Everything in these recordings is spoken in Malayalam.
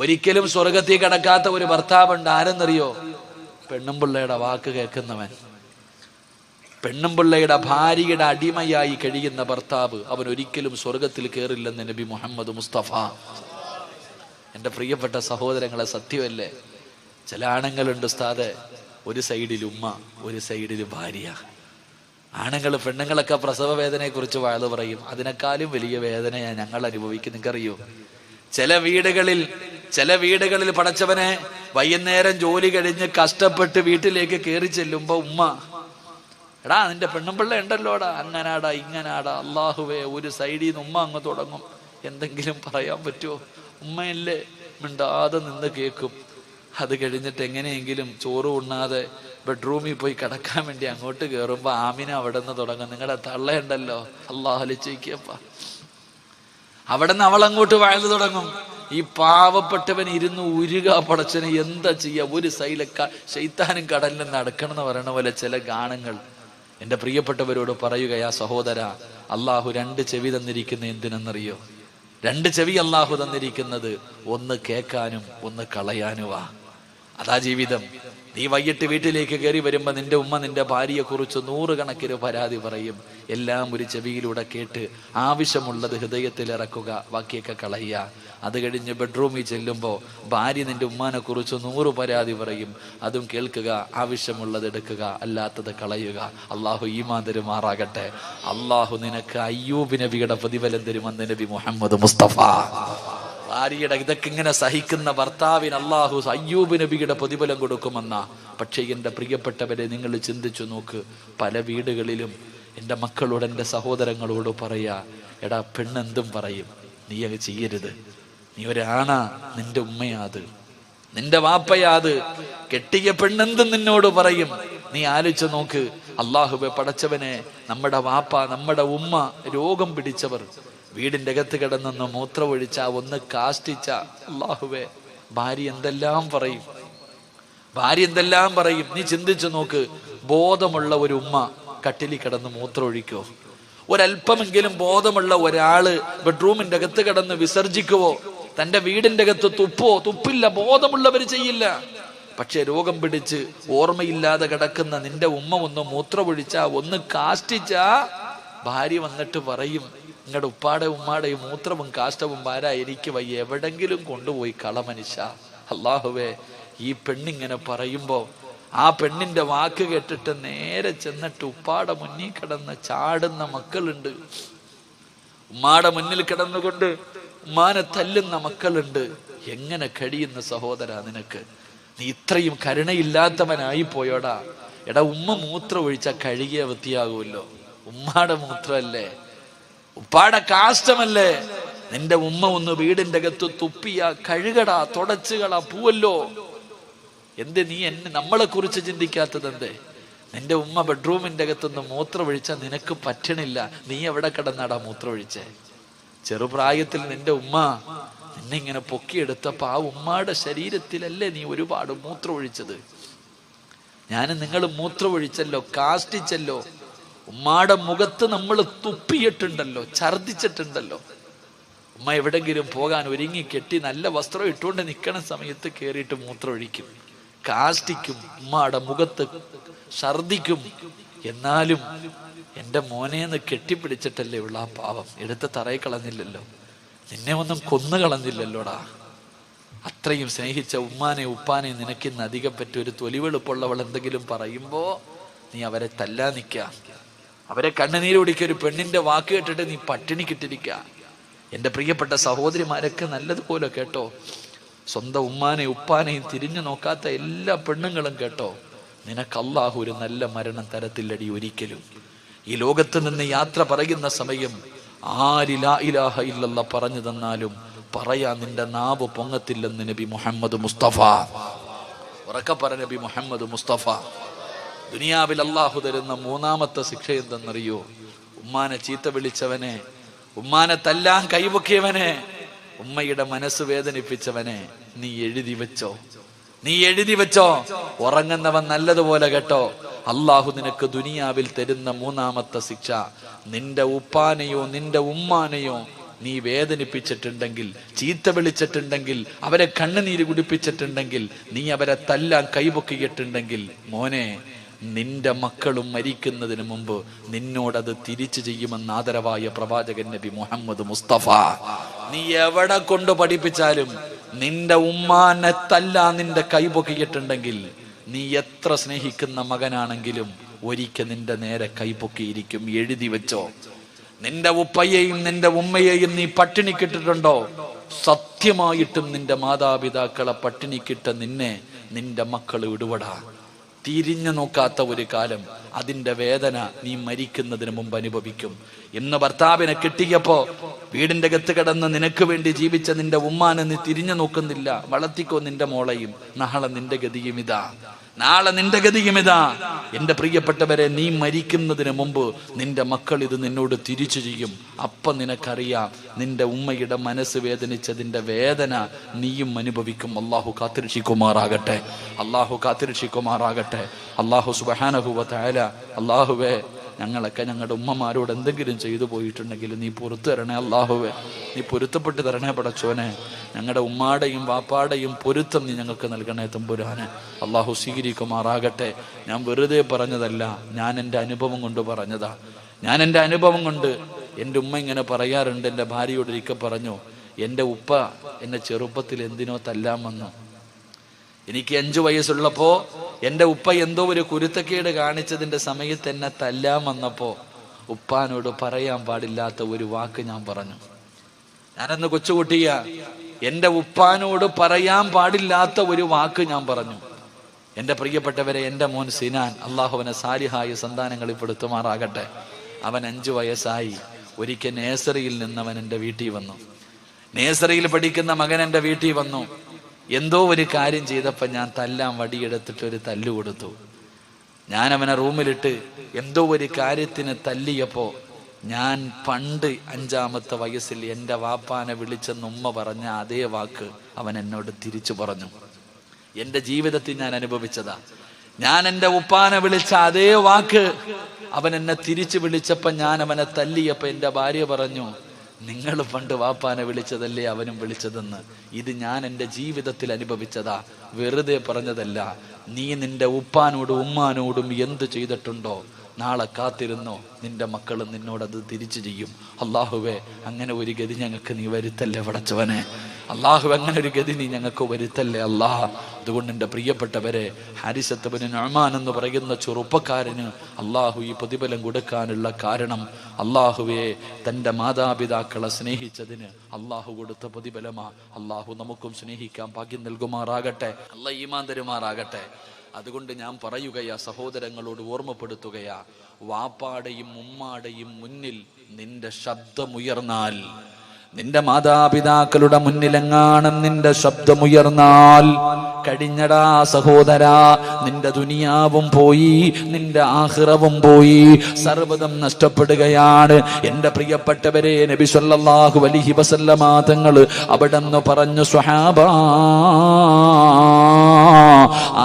ഒരിക്കലും സ്വർഗത്തിൽ കിടക്കാത്ത ഒരു ഭർത്താവുണ്ട്. ആരെന്നറിയോ? പെണ്ണുമ്പിള്ളയുടെ വാക്ക് കേൾക്കുന്നവൻ. പെണ്ണുമ്പിള്ളയുടെ ഭാര്യയുടെ അടിമയായി കഴിയുന്ന ഭർത്താവ്, അവൻ ഒരിക്കലും സ്വർഗത്തിൽ കയറില്ലെന്ന് നബി മുഹമ്മദ് മുസ്തഫ. എൻ്റെ പ്രിയപ്പെട്ട സഹോദരങ്ങളെ, സത്യമല്ലേ? ചില ആണുങ്ങളുണ്ട് ഉസ്താദെ, ഒരു സൈഡിൽ ഉമ്മ, ഒരു സൈഡിൽ ഭാര്യ. ആണുങ്ങൾ പെണ്ണുങ്ങളൊക്കെ പ്രസവ വേദനയെ കുറിച്ച് വാഴ്ന്നു പറയും. അതിനേക്കാളും വലിയ വേദനയാണ് ഞങ്ങൾ അനുഭവിക്കും. നിങ്ങൾക്കറിയോ? ചില വീടുകളിൽ പടച്ചവനെ വൈകുന്നേരം ജോലി കഴിഞ്ഞ് കഷ്ടപ്പെട്ട് വീട്ടിലേക്ക് കയറി ചെല്ലുമ്പോ ഉമ്മ, എടാ നിന്റെ പെണ്ണുമ്പിള്ള ഉണ്ടല്ലോടാ, അങ്ങനാടാ ഇങ്ങനാടാ. അള്ളാഹുവേ, ഒരു സൈഡിൽ നിന്ന് ഉമ്മ അങ്ങ് തുടങ്ങും. എന്തെങ്കിലും പറയാൻ പറ്റുമോ? ഉമ്മയല്ലേ, മിണ്ടാതെ നിന്ന് കേൾക്കും. അത് കഴിഞ്ഞിട്ട് എങ്ങനെയെങ്കിലും ചോറ് ഉണ്ണാതെ ബെഡ്റൂമിൽ പോയി കിടക്കാൻ വേണ്ടി അങ്ങോട്ട് കയറുമ്പോ ആമിന അവിടെ നിന്ന് തുടങ്ങും. നിങ്ങളുടെ തള്ളയുണ്ടല്ലോ, അള്ളാഹു അലിച്ചേക്കപ്പ. അവിടെ നിന്ന് അവൾ അങ്ങോട്ട് വാഴ്ന്നു തുടങ്ങും. ഈ പാവപ്പെട്ടവൻ ഇരുന്ന് ഉരുക, പടച്ചനെ എന്താ ചെയ്യാ? ഒരു സൈഡിലെ ശൈത്താനും കടലിൽ നടക്കണം എന്ന് പറയണ പോലെ ചില ഗാനങ്ങൾ. എൻ്റെ പ്രിയപ്പെട്ടവരോട് പറയുകയാ സഹോദര, അള്ളാഹു 2 ചെവി തന്നിരിക്കുന്ന എന്തിനെന്നറിയോ? 2 ചെവി അള്ളാഹു തന്നിരിക്കുന്നത് ഒന്ന് കേൾക്കാനും ഒന്ന് കളയാനുവാ. അതാ ജീവിതം. നീ വൈകിട്ട് വീട്ടിലേക്ക് കയറി വരുമ്പോ നിന്റെ ഉമ്മ നിന്റെ ഭാര്യയെ കുറിച്ച് 100 കണക്കിന് പരാതി പറയും. എല്ലാം ഒരു ചെവിയിലൂടെ കേട്ട് ആവശ്യമുള്ളത് ഹൃദയത്തിൽ ഇറക്കുക, ബാക്കിയൊക്കെ കളയുക. അത് കഴിഞ്ഞ് ബെഡ്റൂമിൽ ചെല്ലുമ്പോൾ ഭാര്യ നിന്റെ ഉമ്മാനെ കുറിച്ച് 100 പരാതി പറയും. അതും കേൾക്കുക, ആവശ്യമുള്ളത് എടുക്കുക, അല്ലാത്തത് കളയുക. അള്ളാഹു ഈമാൻ തരുമാറാകട്ടെ. അള്ളാഹു നിനക്ക് അയ്യൂബ് നബിയുടെ പ്രതിഫലം തരുമെന്ന് നബി മുഹമ്മദ് മുസ്തഫ. ഭാര്യയുടെ ഇതൊക്കെ ഇങ്ങനെ സഹിക്കുന്ന ഭർത്താവിന് അള്ളാഹു അയ്യൂബ് നബിയുടെ പ്രതിഫലം കൊടുക്കുമെന്ന. പക്ഷേ എൻ്റെ പ്രിയപ്പെട്ടവരെ, നിങ്ങൾ ചിന്തിച്ചു നോക്ക്. പല വീടുകളിലും എൻ്റെ മക്കളോട്, എൻ്റെ സഹോദരങ്ങളോട് പറയാ, എടാ പെണ്ണെന്തും പറയും, നീ അത് ചെയ്യരുത്. നീ ഒരാണാ, നിന്റെ ഉമ്മയാത്, നിന്റെ വാപ്പയാത്. കെട്ടിയ പെണ്ണെന്തും നിന്നോട് പറയും. നീ ആലോചിച്ച് നോക്ക്. അള്ളാഹുവെ പടച്ചവനെ, നമ്മുടെ വാപ്പ, നമ്മുടെ ഉമ്മ രോഗം പിടിച്ചവർ വീടിൻ്റെ അകത്ത് കിടന്നൊന്ന് മൂത്രമൊഴിച്ച, ഒന്ന് കാഷ്ടിച്ച, അള്ളാഹുവേ, ഭാര്യ എന്തെല്ലാം പറയും, ഭാര്യ എന്തെല്ലാം പറയും. നീ ചിന്തിച്ചു നോക്ക്. ബോധമുള്ള ഒരു ഉമ്മ കട്ടിലിൽ കിടന്ന് മൂത്രമൊഴിക്കോ? ഒരല്പമെങ്കിലും ബോധമുള്ള ഒരാള് ബെഡ്റൂമിന്റെ അകത്ത് കിടന്ന് വിസർജിക്കുവോ? തന്റെ വീടിന്റെ അകത്ത് തുപ്പോ? തുപ്പില്ല. ബോധമുള്ളവർ ചെയ്യില്ല. പക്ഷെ രോഗം പിടിച്ച് ഓർമ്മയില്ലാതെ കിടക്കുന്ന നിന്റെ ഉമ്മ ഒന്ന് മൂത്രമൊഴിച്ച, ഒന്ന് കാഷ്ടിച്ച, ഭാര്യ വന്നിട്ട് പറയും, നിങ്ങളുടെ ഉപ്പാടെ ഉമ്മാടെ മൂത്രവും കാഷ്ടവും ഭാരാ, എനിക്ക് വയ്യ, എവിടെങ്കിലും കൊണ്ടുപോയി കളമനുഷ്യ. അള്ളാഹുവേ, ഈ പെണ്ണിങ്ങനെ പറയുമ്പോ ആ പെണ്ണിന്റെ വാക്ക് കേട്ടിട്ട് നേരെ ചെന്നിട്ട് ഉപ്പാടെ മുന്നിൽ കിടന്ന് ചാടുന്ന മക്കളുണ്ട്. ഉമ്മാടെ മുന്നിൽ കിടന്നുകൊണ്ട് ഉമ്മാനെ തല്ലുന്ന മക്കളുണ്ട്. എങ്ങനെ കഴിയുന്ന സഹോദര നിനക്ക്? നീ ഇത്രയും കരുണയില്ലാത്തവനായി പോയോടാ. എടാ, ഉമ്മ മൂത്രം ഒഴിച്ചാൽ കഴുകിയ വൃത്തിയാകുമല്ലോ. ഉമ്മാടെ മൂത്രമല്ലേ, ഉപ്പാടെ കാഷ്ടമല്ലേ. നിന്റെ ഉമ്മ ഒന്ന് വീടിന്റെ അകത്ത് തുപ്പിയ കഴുകടാ, തുടച്ചുകളാ, പൂവല്ലോ. നീ നമ്മളെ കുറിച്ച് ചിന്തിക്കാത്തത് എന്തേ? നിന്റെ ഉമ്മ ബെഡ്റൂമിന്റെ അകത്തുനിന്ന് മൂത്രമൊഴിച്ചാൽ നിനക്ക് പറ്റണില്ല. നീ എവിടെ കിടന്നാടാ മൂത്രമൊഴിച്ചേ? ചെറുപ്രായത്തിൽ നിന്റെ ഉമ്മ നിന്നെ ഇങ്ങനെ പൊക്കിയെടുത്തപ്പോ ആ ഉമ്മാടെ ശരീരത്തിലല്ലേ നീ ഒരുപാട് മൂത്രമൊഴിച്ചത്? നിങ്ങൾ മൂത്രമൊഴിച്ചല്ലോ, കാഷ്ടിച്ചല്ലോ. ഉമ്മാടെ മുഖത്ത് നമ്മൾ തുപ്പിയിട്ടുണ്ടല്ലോ, ഛർദിച്ചിട്ടുണ്ടല്ലോ. ഉമ്മ എവിടെങ്കിലും പോകാൻ ഒരുങ്ങി കെട്ടി നല്ല വസ്ത്രം ഇട്ടുകൊണ്ട് നിൽക്കണ സമയത്ത് കയറിയിട്ട് മൂത്രമൊഴിക്കും, കാഷ്ടിക്കും, ഉമ്മാടെ മുഖത്ത് ഛർദിക്കും. എന്നാലും എൻ്റെ മോനെന്ന് കെട്ടിപ്പിടിച്ചിട്ടല്ലേ ഉള്ള ആ പാവം എടുത്ത് തറയിൽ കളഞ്ഞില്ലല്ലോ, നിന്നെ ഒന്നും കൊന്നു കളഞ്ഞില്ലല്ലോടാ. അത്രയും സ്നേഹിച്ച ഉമ്മാനെ ഉപ്പാനെ നിനക്കിന്ന് അധികം പറ്റി ഒരു തൊലിവെളുപ്പുള്ളവൾ എന്തെങ്കിലും പറയുമ്പോ നീ അവരെ തല്ലാ നിൽക്ക, അവരെ കണ്ണുനീര് കുടിക്കുക. ഒരു പെണ്ണിന്റെ വാക്ക് കേട്ടിട്ട് നീ പട്ടിണിക്കിട്ടിരിക്ക. എൻ്റെ പ്രിയപ്പെട്ട സഹോദരിമാരൊക്കെ നല്ലതുപോലെ കേട്ടോ. സ്വന്തം ഉമ്മാനെയും ഉപ്പാനെയും തിരിഞ്ഞു നോക്കാത്ത എല്ലാ പെണ്ണുങ്ങളും കേട്ടോ, നിനക്ക് അല്ലാഹു ഒരു നല്ല മരണം തരത്തില്ലടി ഒരിക്കലും. ഈ ലോകത്ത് നിന്ന് യാത്ര പറയുന്ന സമയം ആര് ലാ ഇലാഹ ഇല്ലല്ലാഹ് പറഞ്ഞു തന്നാലും പറയാ നിന്റെ നാവ് പൊങ്ങത്തില്ലെന്ന് നബി മുഹമ്മദ് മുസ്തഫ. ഉറക്കെ പറ നബി മുഹമ്മദ് മുസ്തഫ. ദുനിയാവിൽ അല്ലാഹു തരുന്ന 3ാമത്തെ ശിക്ഷ എന്തെന്നറിയോ? ഉമ്മാനെ ചീത്ത വിളിച്ചവനെ, ഉമ്മാനെ തല്ലാൻ കൈപൊക്കിയവനെ, ഉമ്മയുടെ മനസ്സ് വേദനിപ്പിച്ചവനെ നീ എഴുതി വെച്ചോ, നീ എഴുതി വെച്ചോ. ഉറങ്ങുന്നവൻ നല്ലതുപോലെ കേട്ടോ, അള്ളാഹു നിനക്ക് ദുനിയാവിൽ തരുന്ന 3ാമത്തെ ശിക്ഷ, നിന്റെ ഉപ്പാനെയോ നിന്റെ ഉമ്മാനെയോ നീ വേദനിപ്പിച്ചിട്ടുണ്ടെങ്കിൽ, ചീത്ത വിളിച്ചിട്ടുണ്ടെങ്കിൽ, അവരെ കണ്ണുനീര് കുടിപ്പിച്ചിട്ടുണ്ടെങ്കിൽ, നീ അവരെ തല്ലാൻ കൈപൊക്കിയിട്ടുണ്ടെങ്കിൽ, മോനെ, നിന്റെ മക്കളും മരിക്കുന്നതിന് മുമ്പ് നിന്നോടത് തിരിച്ചു ചെയ്യുമെന്ന് ആദരവായ പ്രവാചകൻ നബി മുഹമ്മദ് മുസ്തഫ. നീ എവിടെ കൊണ്ട് പഠിപ്പിച്ചാലും നിന്റെ ഉമ്മാനെ തല്ലാൻ നിന്റെ കൈപൊക്കിയിട്ടുണ്ടെങ്കിൽ, നീ എത്ര സ്നേഹിക്കുന്ന മകനാണെങ്കിലും ഒരിക്കൽ നിന്റെ നേരെ കൈപൊക്കിയിരിക്കും. എഴുതി വെച്ചോ. നിന്റെ ഉപ്പയെയും നിന്റെ ഉമ്മയെയും നീ പട്ടിണിക്കിട്ടിട്ടുണ്ടോ? സത്യമായിട്ടും നിന്റെ മാതാപിതാക്കളെ പട്ടിണിക്കിട്ട നിന്നെ നിന്റെ മക്കൾ വിടുവടാ. തിരിഞ്ഞു നോക്കാത്ത ഒരു കാലം, അതിന്റെ വേദന നീ മരിക്കുന്നതിന് മുമ്പ് അനുഭവിക്കും. ഇന്ന് ഭർത്താവിനെ കിട്ടിയപ്പോ വീടിന്റെ അകത്ത് കിടന്ന് നിനക്ക് വേണ്ടി ജീവിച്ച നിന്റെ ഉമ്മാനെ നീ തിരിഞ്ഞു നോക്കുന്നില്ല. വളർത്തിക്കോ നിന്റെ മോളെയും. നാളെ നിന്റെ ഗതിയും ഇതാ. എന്റെ പ്രിയപ്പെട്ടവരെ, നീ മരിക്കുന്നതിന് മുമ്പ് നിന്റെ മക്കൾ ഇത് നിന്നോട് തിരിച്ചു ചെയ്യും. അപ്പം നിനക്കറിയാം നിന്റെ ഉമ്മയുടെ മനസ്സ് വേദനിച്ചതിന്റെ വേദന നീയും അനുഭവിക്കും. അള്ളാഹു കാത്തിരക്ഷിക്കുമാറാകട്ടെ. അള്ളാഹു സുബ്ഹാനഹു വ തആല, അള്ളാഹുവേ, ഞങ്ങളൊക്കെ ഞങ്ങളുടെ ഉമ്മമാരോട് എന്തെങ്കിലും ചെയ്തു പോയിട്ടുണ്ടെങ്കിൽ നീ പുറത്തു തരണേ. അള്ളാഹുവേ, നീ പൊരുത്തപ്പെട്ട് തരണേ പടച്ചോനെ. ഞങ്ങളുടെ ഉമ്മാടെയും വാപ്പാടെയും പൊരുത്തം നീ ഞങ്ങൾക്ക് നൽകണേ തമ്പുരാനെ. അള്ളാഹു സ്വീകരിക്കുമാറാകട്ടെ. ഞാൻ വെറുതെ പറഞ്ഞതല്ല, ഞാൻ എൻ്റെ അനുഭവം കൊണ്ട് പറഞ്ഞതാ. എൻ്റെ ഉമ്മ ഇങ്ങനെ പറയാറുണ്ട്. എൻ്റെ ഭാര്യയോട് ഒരിക്കൽ പറഞ്ഞു, എൻ്റെ ഉപ്പ എന്നെ ചെറുപ്പത്തിൽ എന്തിനോ തല്ലാൻ വന്നു. എനിക്ക് 5 വയസ്സുള്ളപ്പോ എൻ്റെ ഉപ്പ എന്തോ ഒരു കുരുത്തക്കേട് കാണിച്ചതിന്റെ സമയത്ത് എന്നെ തല്ലാൻ വന്നപ്പോ ഉപ്പാനോട് പറയാൻ പാടില്ലാത്ത ഒരു വാക്ക് ഞാൻ പറഞ്ഞു. ഞാനന്ന് കൊച്ചുകുട്ടിയ, എൻ്റെ ഉപ്പാനോട് പറയാൻ പാടില്ലാത്ത ഒരു വാക്ക് ഞാൻ പറഞ്ഞു. എൻ്റെ പ്രിയപ്പെട്ടവരെ, എൻ്റെ മോൻ സിനാൻ, അള്ളാഹു അവനെ സാലിഹായ സന്താനങ്ങളിൽ പെടുത്തുമാറാകട്ടെ. അവൻ 5 വയസ്സായി. ഒരിക്കൽ നേഴ്സറിയിൽ നിന്നവൻ എൻ്റെ വീട്ടിൽ വന്നു. നേഴ്സറിയിൽ പഠിക്കുന്ന മകൻ എൻ്റെ വീട്ടിൽ വന്നു. എന്തോ ഒരു കാര്യം ചെയ്തപ്പോൾ ഞാൻ തല്ലാൻ വടിയെടുത്തിട്ട് ഒരു തല്ലു കൊടുത്തു. ഞാൻ അവനെ റൂമിലിട്ട് എന്തോ ഒരു കാര്യത്തിന് തല്ലിയപ്പോൾ ഞാൻ പണ്ട് 5-ാമത്തെ വയസ്സിൽ എൻ്റെ വാപ്പാനെ വിളിച്ചെന്ന് ഉമ്മ പറഞ്ഞ അതേ വാക്ക് അവൻ എന്നോട് തിരിച്ചു പറഞ്ഞു. എൻ്റെ ജീവിതത്തിൽ ഞാൻ അനുഭവിച്ചതാ. ഞാൻ എൻ്റെ ഉപ്പാനെ വിളിച്ച അതേ വാക്ക് അവൻ എന്നെ തിരിച്ചു വിളിച്ചപ്പോൾ ഞാൻ അവനെ തല്ലിയപ്പോൾ എൻ്റെ ഭാര്യ പറഞ്ഞു, നിങ്ങൾ പണ്ട് വാപ്പാനെ വിളിച്ചതല്ലേ അവനും വിളിച്ചതെന്ന്. ഇത് ഞാൻ എൻ്റെ ജീവിതത്തിൽ അനുഭവിച്ചതാ, വെറുതെ പറഞ്ഞതല്ല. നീ നിന്റെ ഉപ്പാനോടും ഉമ്മാനോടും എന്ത് ചെയ്തിട്ടുണ്ടോ, നാളെ കാത്തിരുന്നോ, നിന്റെ മക്കൾ നിന്നോടത് തിരിച്ചു ചെയ്യും. അള്ളാഹുവേ, അങ്ങനെ ഒരു ഗതി ഞങ്ങൾക്ക് നീ വരുത്തല്ലേ പടച്ചവനെ. അങ്ങനെ ഒരു ഗതി നീ ഞങ്ങൾക്ക് വരുത്തല്ലേ അല്ലാഹ്. അതുകൊണ്ട് എൻ്റെ പ്രിയപ്പെട്ടവരെ, ഹാരിസത്ത് ഇബ്നു നുഅ്മാൻ എന്ന് പറയുന്ന ചെറുപ്പക്കാരന് അള്ളാഹു ഈ പ്രതിഫലം കൊടുക്കാനുള്ള കാരണം, അള്ളാഹുവെ, തൻ്റെ മാതാപിതാക്കളെ സ്നേഹിച്ചതിന് അള്ളാഹു കൊടുത്ത പ്രതിഫലമാ. അള്ളാഹു നമുക്കും സ്നേഹിക്കാൻ ഭാഗ്യം നൽകുമാറാകട്ടെ. അല്ലാഹ് ഈമാൻ തരുമാറാകട്ടെ. അതുകൊണ്ട് ഞാൻ പറയുകയാ, സഹോദരങ്ങളോട് ഓർമ്മപ്പെടുത്തുകയാ, വാപ്പാടെയും ഉമ്മാടെയും മുന്നിൽ നിന്റെ ശബ്ദമുയർന്നാൽ, നിന്റെ മാതാപിതാക്കളുടെ മുന്നിലെങ്ങാനും നിന്റെ ശബ്ദമുയർന്നാൽ കഴിഞ്ഞടാ സഹോദരാ, നിന്റെ ദുനിയാവും പോയി, നിന്റെ ആഖിറവും പോയി, സർവ്വതും നഷ്ടപ്പെടുകയാണ്. എൻ്റെ പ്രിയപ്പെട്ടവരെ, നബി സല്ലല്ലാഹു അലൈഹി വസല്ലമ തങ്ങൾ അവിടെന്ന് പറഞ്ഞു, സ്വഹാബാ,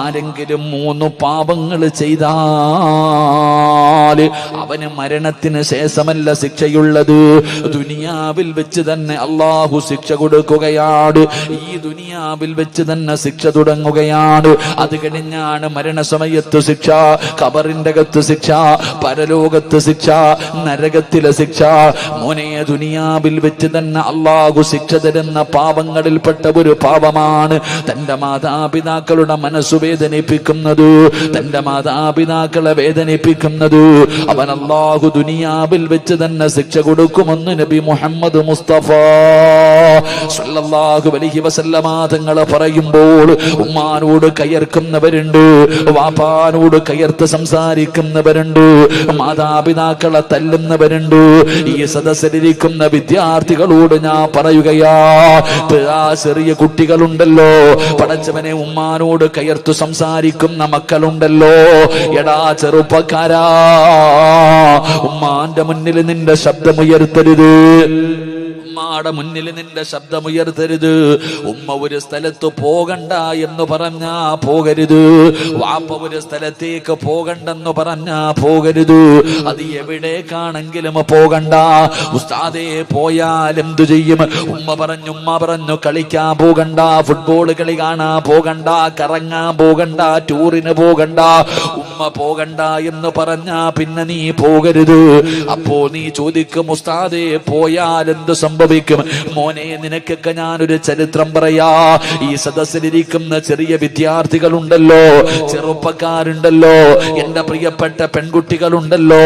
ആരെങ്കിലും 3 പാപങ്ങൾ ചെയ്താൽ അവന് മരണത്തിന് ശേഷമല്ല ശിക്ഷയുള്ളത്, ദുനിയാവിൽ വെച്ച് തന്നെ അള്ളാഹു ശിക്ഷ കൊടുക്കുകയാണ്. ഈ ദുനിയാവിൽ വെച്ച് തന്നെ ശിക്ഷ തുടങ്ങുകയാണ്. അത് കഴിഞ്ഞാണ് മരണസമയത്ത് ശിക്ഷ, ഖബറിന്റെ അകത്ത് ശിക്ഷ, പരലോകത്ത് ശിക്ഷ, നരകത്തിലെ ശിക്ഷ. മോനെ, ദുനിയാവിൽ വെച്ച് തന്നെ അള്ളാഹു ശിക്ഷ തരുന്ന പാപങ്ങളിൽപ്പെട്ട ഒരു പാപമാണ് തന്റെ മാതാപിതാക്കളുടെ മനസ്സ് വേദനിപ്പിക്കുന്നത്, തന്റെ മാതാപിതാക്കളെ വേദനിപ്പിക്കുന്നത്. അവൻ അള്ളാഹു ദുനിയാവിൽ വെച്ച് തന്നെ ശിക്ഷ കൊടുക്കുമെന്ന് നബി മുഹമ്മദ് മുസ്തഫ സല്ലല്ലാഹു അലൈഹി വസല്ലമ തങ്ങൾ പറയുമ്പോൾ, ഉമ്മാനോട് കയർക്കുന്നവരുണ്ട്, വാപ്പാനോട് കയർത്ത് സംസാരിക്കുന്നവരുണ്ട്, മാതാപിതാക്കളെ തല്ലുന്നവരുണ്ട്. ഈ സദസ്സിലിരിക്കുന്ന വിദ്യാർത്ഥികളോട് ഞാൻ പറയുകയാ, ചെറിയ കുട്ടികളുണ്ടല്ലോ, പടച്ചവനെ, ഉമ്മാനോട് കയർത്തു സംസാരിക്കുന്ന മക്കളുണ്ടല്ലോ, എടാ ചെറുപ്പക്കാരാ, ഉമ്മാന്റെ മുന്നിൽ നിന്റെ ശബ്ദമുയർത്തരുത്. ഉമ്മാടെ മുന്നിൽ നിന്റെ ശബ്ദമുയർത്തരുത്. ഉമ്മ ഒരു സ്ഥലത്ത് പോകണ്ട എന്ന് പറഞ്ഞാ പോകരുത്. വാപ്പ ഒരു സ്ഥലത്തേക്ക് പോകണ്ടെന്ന് പറഞ്ഞാ പോകരുത്. അത് എവിടേക്കാണെങ്കിലും പോകണ്ട. ഉസ്താദേ പോയാൽ എന്തു ചെയ്യും? ഉമ്മ പറഞ്ഞു കളിക്കാൻ പോകണ്ട, ഫുട്ബോൾ കളി കാണാൻ പോകണ്ട, കറങ്ങാൻ പോകണ്ട, ടൂറിന് പോകണ്ട. ഉമ്മ പോകണ്ട എന്ന് പറഞ്ഞാ പിന്നെ നീ പോകരുത്. അപ്പോ നീ ചോദിക്കും, ഉസ്താദേ പോയാൽ എന്ത് സംഭവിക്കും? മോനെ, നിനക്കൊക്കെ ഞാനൊരു ചരിത്രം പറയാ. ഈ സദസ്സിലിരിക്കുന്ന ചെറിയ വിദ്യാർത്ഥികളുണ്ടല്ലോ, ചെറുപ്പക്കാരുണ്ടല്ലോ, എന്റെ പ്രിയപ്പെട്ട പെൺകുട്ടികളുണ്ടല്ലോ,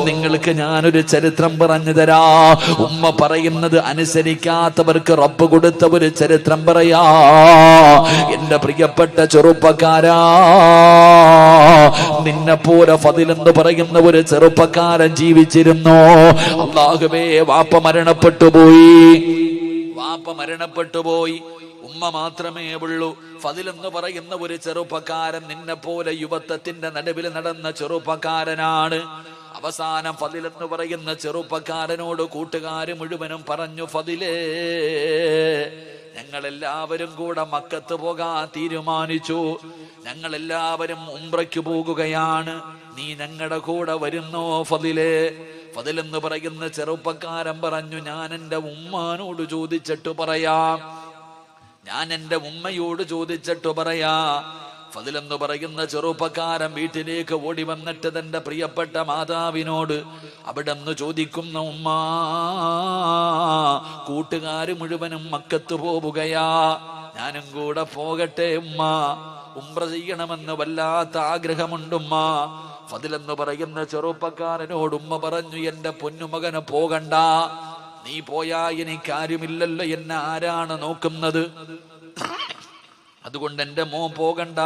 നിങ്ങൾക്ക് ഞാനൊരു ചരിത്രം പറഞ്ഞു തരാ. ഉമ്മ പറയുന്നത് അനുസരിക്കാത്തവർക്ക് റബ്ബ് കൊടുത്ത ഒരു ചരിത്രം പറയാ. എന്റെ പ്രിയപ്പെട്ട ചെറുപ്പക്കാരാ, നിന്നെ പോലെ ഫദിൽ എന്ന് പറയുന്ന ഒരു ചെറുപ്പക്കാരൻ ജീവിച്ചിരുന്നു. അല്ലാഹുവേ, വാപ്പ മരണപ്പെട്ടു പോയി. ഉമ്മ മാത്രമേ ഉള്ളൂ. ഫദിൽ എന്ന് പറയുന്ന ഒരു ചെറുപ്പക്കാരൻ നിന്നെ പോലെ യുവത്വത്തിന്റെ നടുവിൽ നടന്ന ചെറുപ്പക്കാരനാണ്. അവസാനം ഫദിൽ എന്ന് പറയുന്ന ചെറുപ്പക്കാരനോട് കൂട്ടുകാര് മുഴുവനും പറഞ്ഞു, ഫദിലേ, ഞങ്ങളെല്ലാവരും കൂടെ മക്കത്ത് പോകാൻ തീരുമാനിച്ചു. ഞങ്ങളെല്ലാവരും ഉംറയ്ക്ക് പോകുകയാണ്. നീ ഞങ്ങളുടെ കൂടെ വരുന്നോ ഫദിലേ? ഫദിൽ എന്ന് പറയുന്ന ചെറുപ്പക്കാരൻ പറഞ്ഞു, ഞാൻ എൻ്റെ ഉമ്മാനോട് ചോദിച്ചിട്ട് പറയാം, ഞാൻ എൻ്റെ ഉമ്മയോട് ചോദിച്ചിട്ട് പറയാ. ഫദിൽ എന്ന് പറയുന്ന ചെറുപ്പക്കാരൻ വീട്ടിലേക്ക് ഓടി വന്നിട്ട് തന്റെ പ്രിയപ്പെട്ട മാതാവിനോട് അവിടെ നിന്ന് ചോദിക്കുന്ന, ഉമ്മ, കൂട്ടുകാര് മുഴുവനും മക്കത്ത് പോവുകയാ, ഞാനും കൂടെ പോകട്ടെ ഉമ്മ? ഉംറ ചെയ്യണമെന്ന് വല്ലാത്ത ആഗ്രഹമുണ്ടുമ്മ. ഫദിൽ എന്ന് പറയുന്ന ചെറുപ്പക്കാരനോട് ഉമ്മ പറഞ്ഞു, എന്റെ പൊന്നുമകന് പോകണ്ട. നീ പോയാ എനിക്കാരുമില്ലല്ലോ, എന്നെ ആരാണ് നോക്കുന്നത്? അതുകൊണ്ട് എൻ്റെ മോൻ പോകണ്ട.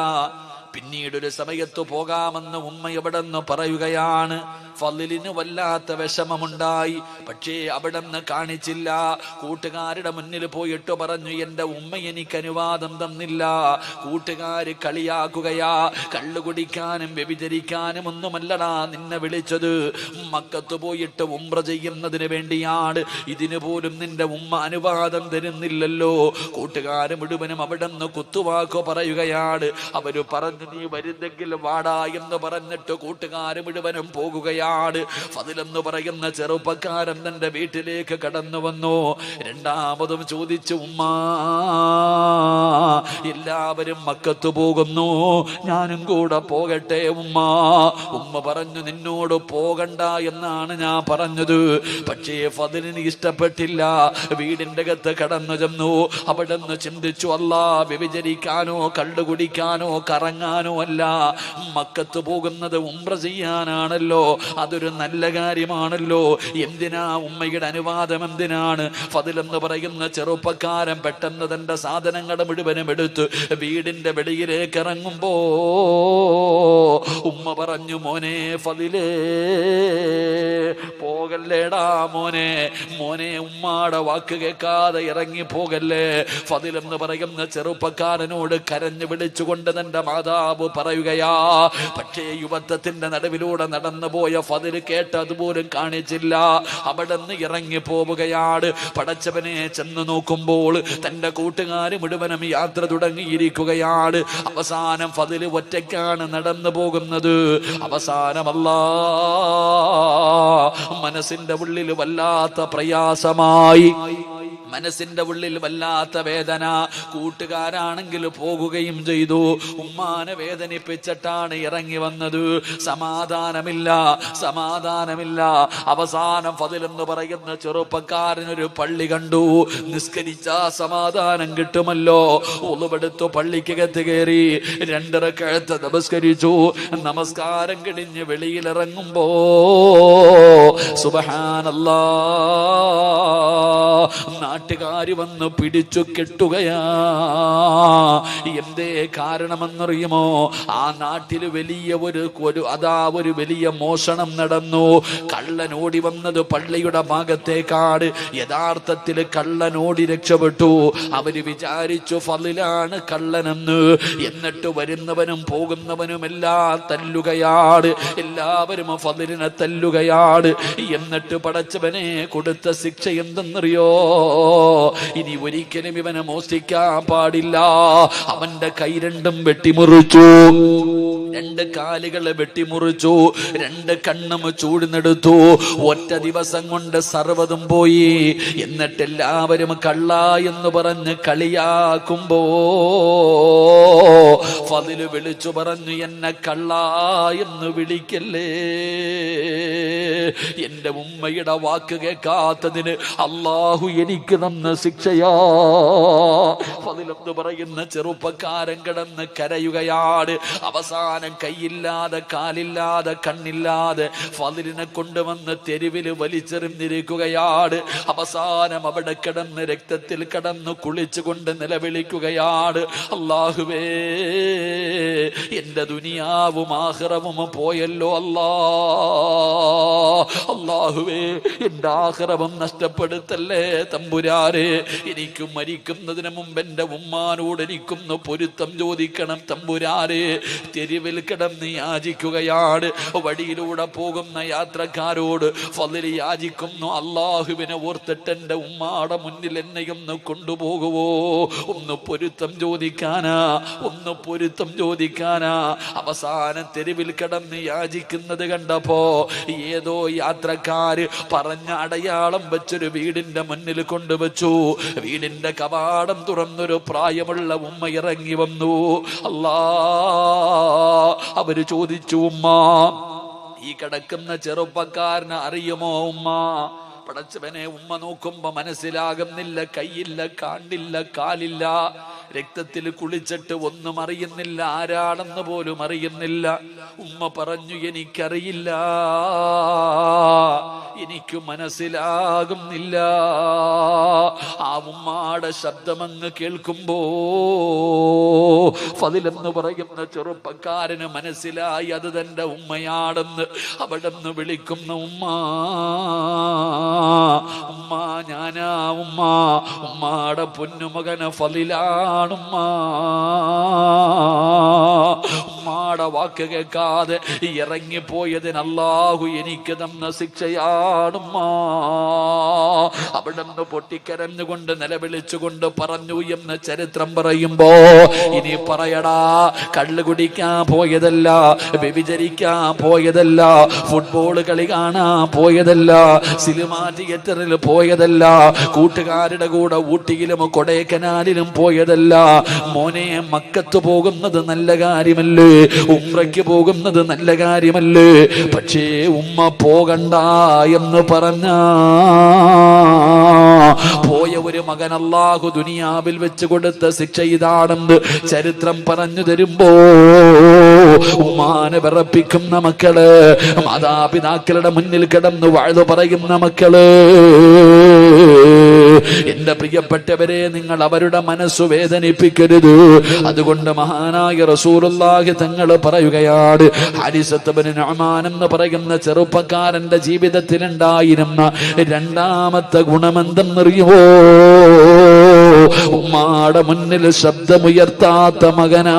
പിന്നീടൊരു സമയത്ത് പോകാമെന്ന് ഉമ്മ എവിടെ നിന്ന് പറയുകയാണ്. ഫളിലിന് വല്ലാത്ത വിഷമമുണ്ടായി. പക്ഷേ അവിടെ നിന്ന് കാണിച്ചില്ല. കൂട്ടുകാരുടെ മുന്നിൽ പോയിട്ട് പറഞ്ഞു, എൻ്റെ ഉമ്മ എനിക്ക് അനുവാദം തന്നില്ല. കൂട്ടുകാര് കളിയാക്കുകയാ. കള്ളു കുടിക്കാനും വ്യഭിചരിക്കാനും ഒന്നുമല്ലടാ നിന്നെ വിളിച്ചത്. മക്കത്ത് പോയിട്ട് ഉംറ ചെയ്യുന്നതിന് വേണ്ടിയാണ്. ഇതിനു പോലും നിന്റെ ഉമ്മ അനുവാദം തരുന്നില്ലല്ലോ. കൂട്ടുകാര് മുഴുവനും അവിടെ നിന്ന് കുത്തുവാക്കോ പറയുകയാണ്. അവര് പറഞ്ഞു, നീ വരുന്നെങ്കിൽ വാടാ എന്ന് പറഞ്ഞിട്ട് കൂട്ടുകാര് മുഴുവനും പോകുകയാണ്. ഫദിൽ എന്ന് പറയുന്ന ചെറുപ്പക്കാരൻ തന്റെ വീട്ടിലേക്ക് കടന്നു വന്നു. രണ്ടാമതും ചോദിച്ചു, ഉമ്മ, എല്ലാവരും മക്കത്ത് പോകുന്നു, ഞാനും കൂടെ പോകട്ടെ ഉമ്മ? ഉമ്മ പറഞ്ഞു, നിന്നോട് പോകണ്ട എന്നാണ് ഞാൻ പറഞ്ഞത്. പക്ഷേ ഫദിലിന് ഇഷ്ടപ്പെട്ടില്ല. വീടിന്റെ അകത്ത് കടന്നു ചെന്നു. അവിടെ നിന്ന് ചിന്തിച്ചു, അല്ലാ, വ്യഭിചരിക്കാനോ കള്ളു കുടിക്കാനോ കറങ്ങാനോ അല്ല, മക്കത്ത് പോകുന്നത് ഉംറ ചെയ്യാനാണല്ലോ. അതൊരു നല്ല കാര്യമാണല്ലോ. എന്തിനാ ഉമ്മയുടെ അനുവാദം? എന്തിനാണ്? ഫദിൽ എന്ന് പറയുന്ന ചെറുപ്പക്കാരൻ പെട്ടെന്ന് തന്റെ സാധനങ്ങൾ മുഴുവനും എടുത്ത് വീടിന്റെ വെളിയിലേക്ക് ഇറങ്ങുമ്പോ ഉമ്മ പറഞ്ഞു, മോനെ ഫദിലേ, പോകല്ലേടാ മോനെ, മോനെ, ഉമ്മാടെ വാക്ക് കേൾക്കാതെ ഇറങ്ങി പോകല്ലേ. ഫദിൽ എന്ന് പറയുന്ന ചെറുപ്പക്കാരനോട് കരഞ്ഞു വിളിച്ചുകൊണ്ട് തന്റെ മാതാവ് പറയുകയാ. പക്ഷേ യുവത്വത്തിന്റെ നടുവിലൂടെ നടന്നു പോയ ഫദിൽ കേട്ട് അതുപോലും കാണിച്ചില്ല. അവിടെ നിന്ന് ഇറങ്ങി പോവുകയാണ്. പടച്ചവനെ ചെന്ന് നോക്കുമ്പോൾ തന്റെ കൂട്ടുകാര് മുഴുവനും യാത്ര തുടങ്ങിയിരിക്കുകയാണ്. അവസാനം ഫദിൽ ഒറ്റയ്ക്കാണ് നടന്നു പോകുന്നത്. അവസാനമല്ലാ, മനസ്സിന്റെ ഉള്ളിൽ വല്ലാത്ത പ്രയാസമായി, മനസ്സിന്റെ ഉള്ളിൽ വല്ലാത്ത വേദന. കൂട്ടുകാരാണെങ്കിൽ പോകുകയും ചെയ്തു. ഉമ്മാനെ വേദനിപ്പിച്ചിട്ടാണ് ഇറങ്ങി വന്നത്. സമാധാനമില്ല. അവസാനം ഫദിൽ എന്ന് പറയുന്ന ചെറുപ്പക്കാരനൊരു പള്ളി കണ്ടു. നിസ്കരിച്ചാ സമാധാനം കിട്ടുമല്ലോ. ഉളുവെടുത്തു പള്ളിക്കകത്ത് കയറി 2 റക്അത്ത് നമസ്കരിച്ചു. നമസ്കാരം കഴിഞ്ഞ് വെളിയിലിറങ്ങുമ്പോ സുബ്ഹാനല്ലാഹ്, നാട്ടുകാര് വന്ന് പിടിച്ചു കെട്ടുകയാ. എന്തേ കാരണമെന്നറിയുമോ? ആ നാട്ടിൽ വലിയ ഒരു വലിയ മോഷണം നടന്നു. കള്ളൻ ഓടി വന്നത് പള്ളിയുടെ ഭാഗത്തേക്കാട്. യഥാർത്ഥത്തിൽ കള്ളൻ ഓടി രക്ഷപ്പെട്ടു. അവര് വിചാരിച്ചു ഫളിലാണ് കള്ളനെന്ന്. എന്നിട്ട് വരുന്നവനും പോകുന്നവനും എല്ലാം തല്ലുകയാണ്. എല്ലാവരും ഫളിലിനെ തല്ലുകയാണ്. എന്നിട്ട് പടച്ചവനെ കൊടുത്ത ശിക്ഷ എന്തെന്നറിയോ? ഇനി ഒരിക്കലും ഇവനെ മോഷ്ടിക്കാൻ പാടില്ല. അവന്റെ കൈ രണ്ടും വെട്ടിമുറിച്ചു, 2 കാലുകളെ വെട്ടിമുറിച്ചു, 2 കണ്ണും ചൂടുന്നെടുത്തു. ഒറ്റ ദിവസം കൊണ്ട് സർവ്വതും പോയി. എന്നിട്ട് എല്ലാവരും കള്ള എന്ന് പറഞ്ഞ് കളിയാക്കുമ്പോ ഫളില് വിളിച്ചു പറഞ്ഞു, എന്നെ കള്ള എന്ന് വിളിക്കല്ലേ. എന്റെ ഉമ്മയുടെ വാക്ക് കേൾക്കാത്തതിന് അള്ളാഹു എനിക്ക് തന്ന ശിക്ഷയാ. ഫളിലെന്ന് പറയുന്ന ചെറുപ്പക്കാരൻ കിടന്ന് കരയുകയാണ്. അവസാനം കൈയില്ലാതെ കാലില്ലാതെ കണ്ണില്ലാതെ ഫളിലിനെ കൊണ്ടുവന്ന് തെരുവിൽ വലിച്ചെറിഞ്ഞിരിക്കുകയാണ്. അവസാനം അവിടെ കിടന്ന് രക്തത്തിൽ കിടന്ന് കുളിച്ചുകൊണ്ട് നിലവിളിക്കുകയാണ്, അല്ലാഹുവേ എന്റെ ദുനിയാവും ആഖിറവും പോയല്ലോ അല്ലാഹുവേ എന്റെ ആഖിറവും നഷ്ടപ്പെടുത്തല്ലേ തമ്പുരാനെ. എനിക്ക് മരിക്കുന്നതിന് മുമ്പ് എന്റെ ഉമ്മാനോട് എനിക്കൊന്ന് പൊരുത്തം ചോദിക്കണം തമ്പുരാനെ. തെരുവിൽ കിടന്ന് യാചിക്കുകയാണ്. വഴിയിലൂടെ പോകുന്ന യാത്രക്കാരോട് ഫളില് യാചിക്കുന്നു, അല്ലാഹുവിനെ ഓർത്തിട്ട് എന്റെ ഉമ്മാടെ മുന്നിൽ എന്നെയൊന്ന് കൊണ്ടുപോകുവോ? ഒന്ന് പൊരുത്തം ചോദിക്കാനാ, ഒന്ന് പൊരുത്തം ചോദിക്കാനാ. അവസാനം തെരുവിൽ കിടന്ന് യാചിക്കുന്നത് കണ്ടപ്പോ ഏതോ യാത്രക്കാര് പറഞ്ഞ അടയാളം വെച്ചൊരു വീടിന്റെ മുന്നിൽ കൊണ്ടുവച്ചു. വീടിന്റെ കവാടം തുറന്നൊരു പ്രായമുള്ള ഉമ്മ ഇറങ്ങി വന്നു. അവര് ചോദിച്ചു, ഉമ്മ ഈ കിടക്കുന്ന ചെറുപ്പക്കാരനെ അറിയുമോ ഉമ്മ? പടച്ചവനെ, ഉമ്മ നോക്കുമ്പോ മനസ്സിലാകുന്നില്ല. കൈയില്ല, കാണ്ടില്ല, കാലില്ല, രക്തത്തിൽ കുളിച്ചിട്ട് ഒന്നും അറിയുന്നില്ല, ആരാണെന്ന് പോലും അറിയുന്നില്ല. ഉമ്മ പറഞ്ഞു, എനിക്കറിയില്ല, എനിക്ക് മനസ്സിലാകുന്നില്ല. ആ ഉമ്മാടെ ശബ്ദമങ്ങ് കേൾക്കുമ്പോ ഫളിലെന്ന് പറയുന്ന ചെറുപ്പക്കാരന് മനസ്സിലായി അത് തന്റെ ഉമ്മയാണെന്ന്. അവിടെ നിന്ന് വിളിക്കുന്ന ഉമ്മ, ഉമ്മ ഞാനാ ഉമ്മ, ഉമ്മാടെ പൊന്നുമകന് ഫളിലാണുമ്മ. ഉമ്മാടെ വാക്ക് കേൾക്കാതെ ഇറങ്ങിപ്പോയതിന് അല്ലാഹു എനിക്ക് തന്ന ശിക്ഷയാണുമ്മ. അവിടെ നിന്ന് പൊട്ടിക്കരഞ്ഞുകൊണ്ട് നിലവിളിച്ചുകൊണ്ട് പറഞ്ഞു എന്ന് ചരിത്രം പറയുമ്പോ ഇനി പറയടാ, കള്ളു കുടിക്കാൻ പോയതല്ല, വ്യഭിചരിക്കാൻ പോയതല്ല, ഫുട്ബോൾ കളി കാണാൻ പോയതല്ല, സിനിമാ തിയേറ്ററിൽ പോയതല്ല, കൂട്ടുകാരുടെ കൂടെ ഊട്ടിയിലും കൊടൈക്കനാലിലും പോയതല്ല. മോനെ, മക്കത്ത് പോകുന്നത് നല്ല കാര്യമല്ലേ, ഉംറയ്ക്ക് പോകുന്നത് നല്ല കാര്യമല്ലേ. പക്ഷേ ഉമ്മ പോകണ്ട എന്ന് പറഞ്ഞ പോയ ഒരു മകൻ അല്ലാഹു ദുനിയാവിൽ വെച്ച് കൊടുത്ത ശിക്ഷ ഇതാണെന്ന് ചരിത്രം പറഞ്ഞു തരുമ്പോ ഉമ്മാനെ വിറപ്പിക്കുന്ന മക്കള്, മാതാപിതാക്കളുടെ മുന്നിൽ കിടന്ന് വാഴ്ന്നു പറയുന്ന മക്കള്, എന്റെ പ്രിയപ്പെട്ടവരെ, നിങ്ങൾ അവരുടെ മനസ്സു വേദനിപ്പിക്കരുത്. അതുകൊണ്ട് മഹാനായ റസൂലുള്ളാഹി തങ്ങൾ പറയുകയാണ്, ഹാരിസത്ത് ബിൻ നുഅ്മാൻ എന്ന് പറയുന്ന ചെറുപ്പക്കാരന്റെ ജീവിതത്തിൽ ഉണ്ടായിരുന്ന രണ്ടാമത്തെ ഗുണമെന്തെന്നറിയുമോ? ഉമ്മാടെ മുന്നിൽ ശബ്ദമുയർത്താത്ത മകനാ.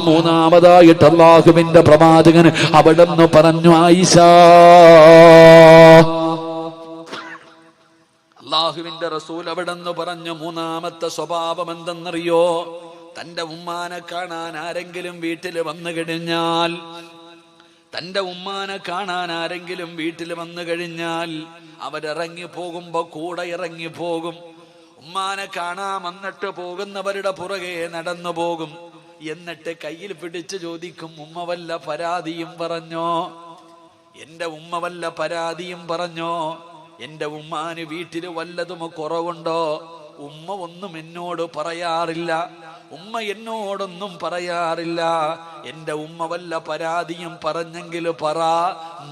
മൂന്നാമതായിട്ട് അല്ലാഹുവിന്റെ പ്രവാചകൻ അവിടെ നിന്ന് പറഞ്ഞു, ആയിഷ, അല്ലാഹുവിന്റെ റസൂൽ അവിടെ നിന്ന് പറഞ്ഞു, മൂന്നാമത്തെ സ്വഭാവം എന്തെന്നറിയോ? തന്റെ ഉമ്മാനെ കാണാൻ ആരെങ്കിലും വീട്ടിൽ വന്നു കഴിഞ്ഞാൽ, തന്റെ ഉമ്മാനെ കാണാൻ ആരെങ്കിലും വീട്ടിൽ വന്നു കഴിഞ്ഞാൽ അവരിറങ്ങി പോകുമ്പോ കൂടെ ഇറങ്ങി പോകും. ഉമ്മാനെ കാണാൻ വന്നിട്ട് പോകുന്നവരുടെ പുറകെ നടന്നു പോകും. എന്നിട്ട് കയ്യിൽ പിടിച്ച് ചോദിക്കും, ഉമ്മ വല്ല പരാതിയും പറഞ്ഞോ? എന്റെ ഉമ്മ വല്ല പരാതിയും പറഞ്ഞോ? എന്റെ ഉമ്മാന് വീട്ടിൽ വല്ലതും കുറവുണ്ടോ? ഉമ്മ ഒന്നും എന്നോട് പറയാറില്ല, ഉമ്മ എന്നോടൊന്നും പറയാറില്ല. എന്റെ ഉമ്മ വല്ല പരാതിയും പറഞ്ഞെങ്കിൽ പറ,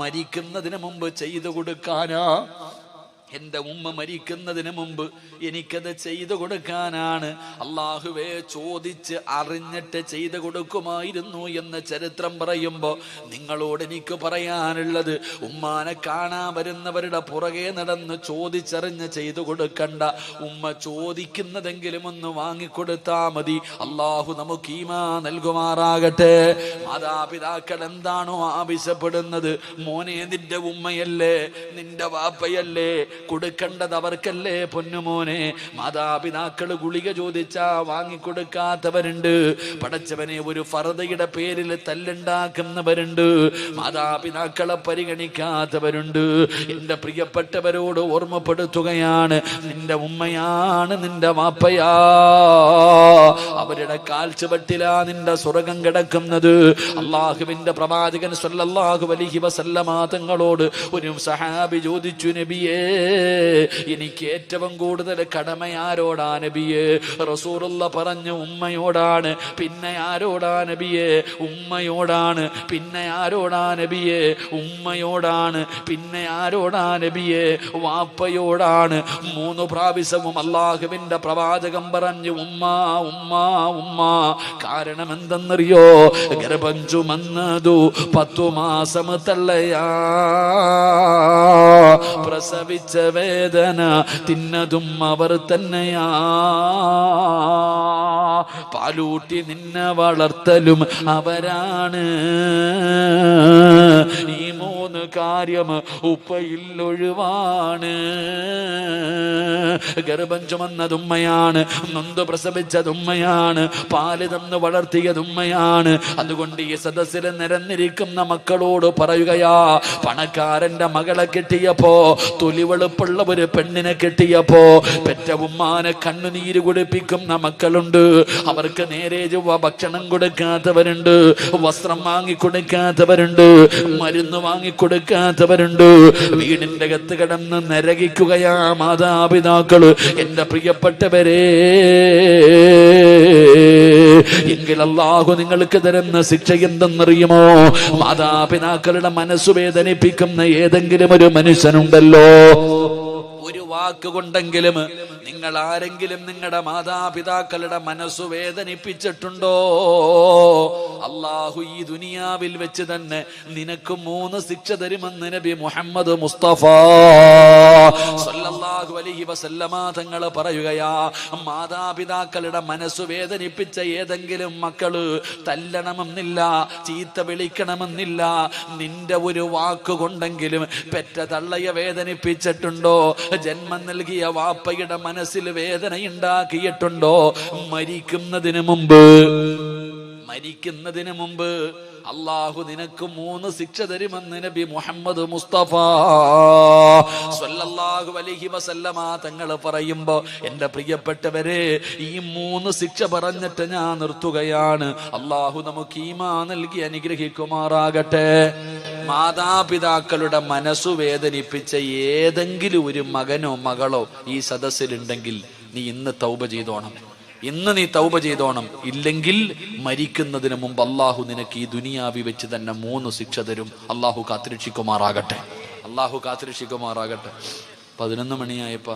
മരിക്കുന്നതിന് മുമ്പ് ചെയ്തു കൊടുക്കാനാ. എന്റെ ഉമ്മ മരിക്കുന്നതിന് മുമ്പ് എനിക്കത് ചെയ്തു കൊടുക്കാനാണ്. അള്ളാഹുവേ, ചോദിച്ച് അറിഞ്ഞിട്ട് ചെയ്തു കൊടുക്കുമായിരുന്നു എന്ന് ചരിത്രം പറയുമ്പോ നിങ്ങളോട് എനിക്ക് പറയാനുള്ളത്, ഉമ്മാനെ കാണാൻ വരുന്നവരുടെ പുറകെ നടന്ന് ചോദിച്ചറിഞ്ഞ് ചെയ്തു കൊടുക്കണ്ട. ഉമ്മ ചോദിക്കുന്നതെങ്കിലും ഒന്ന് വാങ്ങിക്കൊടുത്താ മതി. അള്ളാഹു നമുക്ക് ഈമാ നൽകുമാറാകട്ടെ. മാതാപിതാക്കൾ എന്താണോ ആവശ്യപ്പെടുന്നത്, മോനെ നിന്റെ ഉമ്മയല്ലേ, നിന്റെ വാപ്പയല്ലേ, കൊടുക്കേണ്ടത് അവർക്കല്ലേ പൊന്നുമോനെ. മാതാപിതാക്കൾ ഗുളിക ചോദിച്ചാ വാങ്ങിക്കൊടുക്കാത്തവരുണ്ട്. പടച്ചവനെ, ഒരു ഫർദയുടെ പേരിൽ തല്ലുണ്ടാക്കുന്നവരുണ്ട്. മാതാപിതാക്കളെ പരിഗണിക്കാത്തവരുണ്ട്. എന്റെ പ്രിയപ്പെട്ടവരോട് ഓർമ്മപ്പെടുത്തുകയാണ്, നിന്റെ ഉമ്മയാണ്, നിന്റെ വാപ്പയാ, അവരുടെ കാൽച്ചുവട്ടിലാ നിന്റെ സ്വർഗം കിടക്കുന്നത്. അള്ളാഹുവിന്റെ പ്രവാചകൻ സ്വല്ലല്ലാഹു അലൈഹി വസല്ലമ തങ്ങളോട് ഒരു സഹാബി ചോദിച്ചു, നബിയേ, എനിക്ക് ഏറ്റവും കൂടുതൽ കടമ ആരോടാ നബിയേ? റസൂലുള്ള പറഞ്ഞു, ഉമ്മയോടാണ്. പിന്നെ ആരോടാ നബിയേ? ഉമ്മയോടാണ്. പിന്നെ ആരോടാ നബിയേ? ഉമ്മയോടാണ്. പിന്നെ ആരോടാ നബിയേ? വാപ്പയോടാണ്. 3 പ്രാവശ്യവും അള്ളാഹുവിന്റെ പ്രവാചകം പറഞ്ഞു, ഉമ്മ ഉമ്മ ഉമ്മ. കാരണം എന്തെന്നറിയോ? ഗർഭം ചുമന്നതു 10 മാസം തള്ളയാ, പ്രസവിച്ച വേദന തിന്നതും അവർ തന്നെയാ, പാലൂട്ടി നിന്നെ വളർത്തലും അവരാണ്. ഈ 3 കാര്യം ഉപ്പയിൽ ഒഴിവാണ്. ഗർഭം ചുമന്നതുമ്മയാണ്, നൊന്ത് പ്രസവിച്ചതുമ്മയാണ്, പാല് തന്ന് വളർത്തിയതുമ്മയാണ്. അതുകൊണ്ട് ഈ സദസ്സിൽ നിരന്നിരിക്കുന്ന മക്കളോട് പറയുകയാ, പണക്കാരന്റെ മകളെ കിട്ടിയപ്പോ, തൊലിവെളുപ്പുള്ള ഒരു പെണ്ണിനെ കിട്ടിയപ്പോ പെറ്റ ഉമ്മാനെ കണ്ണുനീര് കുടിപ്പിക്കുന്ന മക്കളുണ്ട്. അവർക്ക് നേരെ ചൊവ്വ ഭക്ഷണം കൊടുക്കാത്തവരുണ്ട്, വസ്ത്രം വാങ്ങിക്കൊടുക്കാത്തവരുണ്ട്, മരുന്ന് വാങ്ങിക്കൊടുക്കാത്തവരുണ്ട്. വീടിന്റെ അകത്ത് കിടന്ന് നരകിക്കുകയാ മാതാപിതാക്കള്. എന്റെ പ്രിയപ്പെട്ടവരെ, എങ്കിൽ അല്ലാഹു നിങ്ങൾക്ക് തരുന്ന ശിക്ഷ എന്തെന്നറിയുമോ? മാതാപിതാക്കളുടെ മനസ്സ് വേദനിപ്പിക്കുന്ന ഏതെങ്കിലും ഒരു മനുഷ്യനുണ്ടല്ലോ, ഒരു വാക്കുകൊണ്ടെങ്കിലും നിങ്ങൾ ആരെങ്കിലും നിങ്ങളുടെ മാതാപിതാക്കളുടെ മനസ്സു വേദനിപ്പിച്ചിട്ടുണ്ടോ? അള്ളാഹു ഈ ദുനിയാവിൽ വെച്ച് തന്നെ നിനക്ക് 3 ശിക്ഷ തരുമെന്ന് നബി മുഹമ്മദ് മുസ്തഫ സല്ലല്ലാഹു അലൈഹി വസല്ലമ തങ്ങൾ പറയുകയാ. മാതാപിതാക്കളുടെ മനസ്സു വേദനിപ്പിച്ച ഏതെങ്കിലും മക്കള് തല്ലണമെന്നില്ല, ചീത്ത വിളിക്കണമെന്നില്ല, നിന്റെ ഒരു വാക്കുകൊണ്ടെങ്കിലും പെറ്റ തള്ളയെ വേദനിപ്പിച്ചിട്ടുണ്ടോ? ജന്മം നൽകിയ വാപ്പയുടെ മനസ്സിൽ വേദനയുണ്ടാക്കിയിട്ടുണ്ടോ? മരിക്കുന്നതിന് മുമ്പ് അള്ളാഹു നിനക്ക് 3 ശിക്ഷ തരുമെന്ന് നബി മുഹമ്മദ് മുസ്തഫ സ്വല്ലല്ലാഹു അലൈഹി വസല്ലമ തങ്ങൾ പറയുമ്പോ, എന്റെ പ്രിയപ്പെട്ടവരെ, ഈ 3 ശിക്ഷ പറഞ്ഞിട്ട് ഞാൻ നിർത്തുകയാണ്. അള്ളാഹു നമുക്ക് ഈമാൻ നൽകി അനുഗ്രഹിക്കുമാറാകട്ടെ. മാതാപിതാക്കളുടെ മനസ്സു വേദനിപ്പിച്ച ഏതെങ്കിലും ഒരു മകനോ മകളോ ഈ സദസ്സിലുണ്ടെങ്കിൽ നീ ഇന്ന് തൗബ ചെയ്തോണം. നീ തൗബ ചെയ്തോണം. ഇല്ലെങ്കിൽ മരിക്കുന്നതിന് മുമ്പ് അള്ളാഹു നിനക്ക് ഈ ദുനിയാവി വെച്ച് തന്നെ 3 ശിക്ഷ തരും. അള്ളാഹു കാത്തിരക്ഷിക്കുമാറാകട്ടെ. 11 മണിയായപ്പോ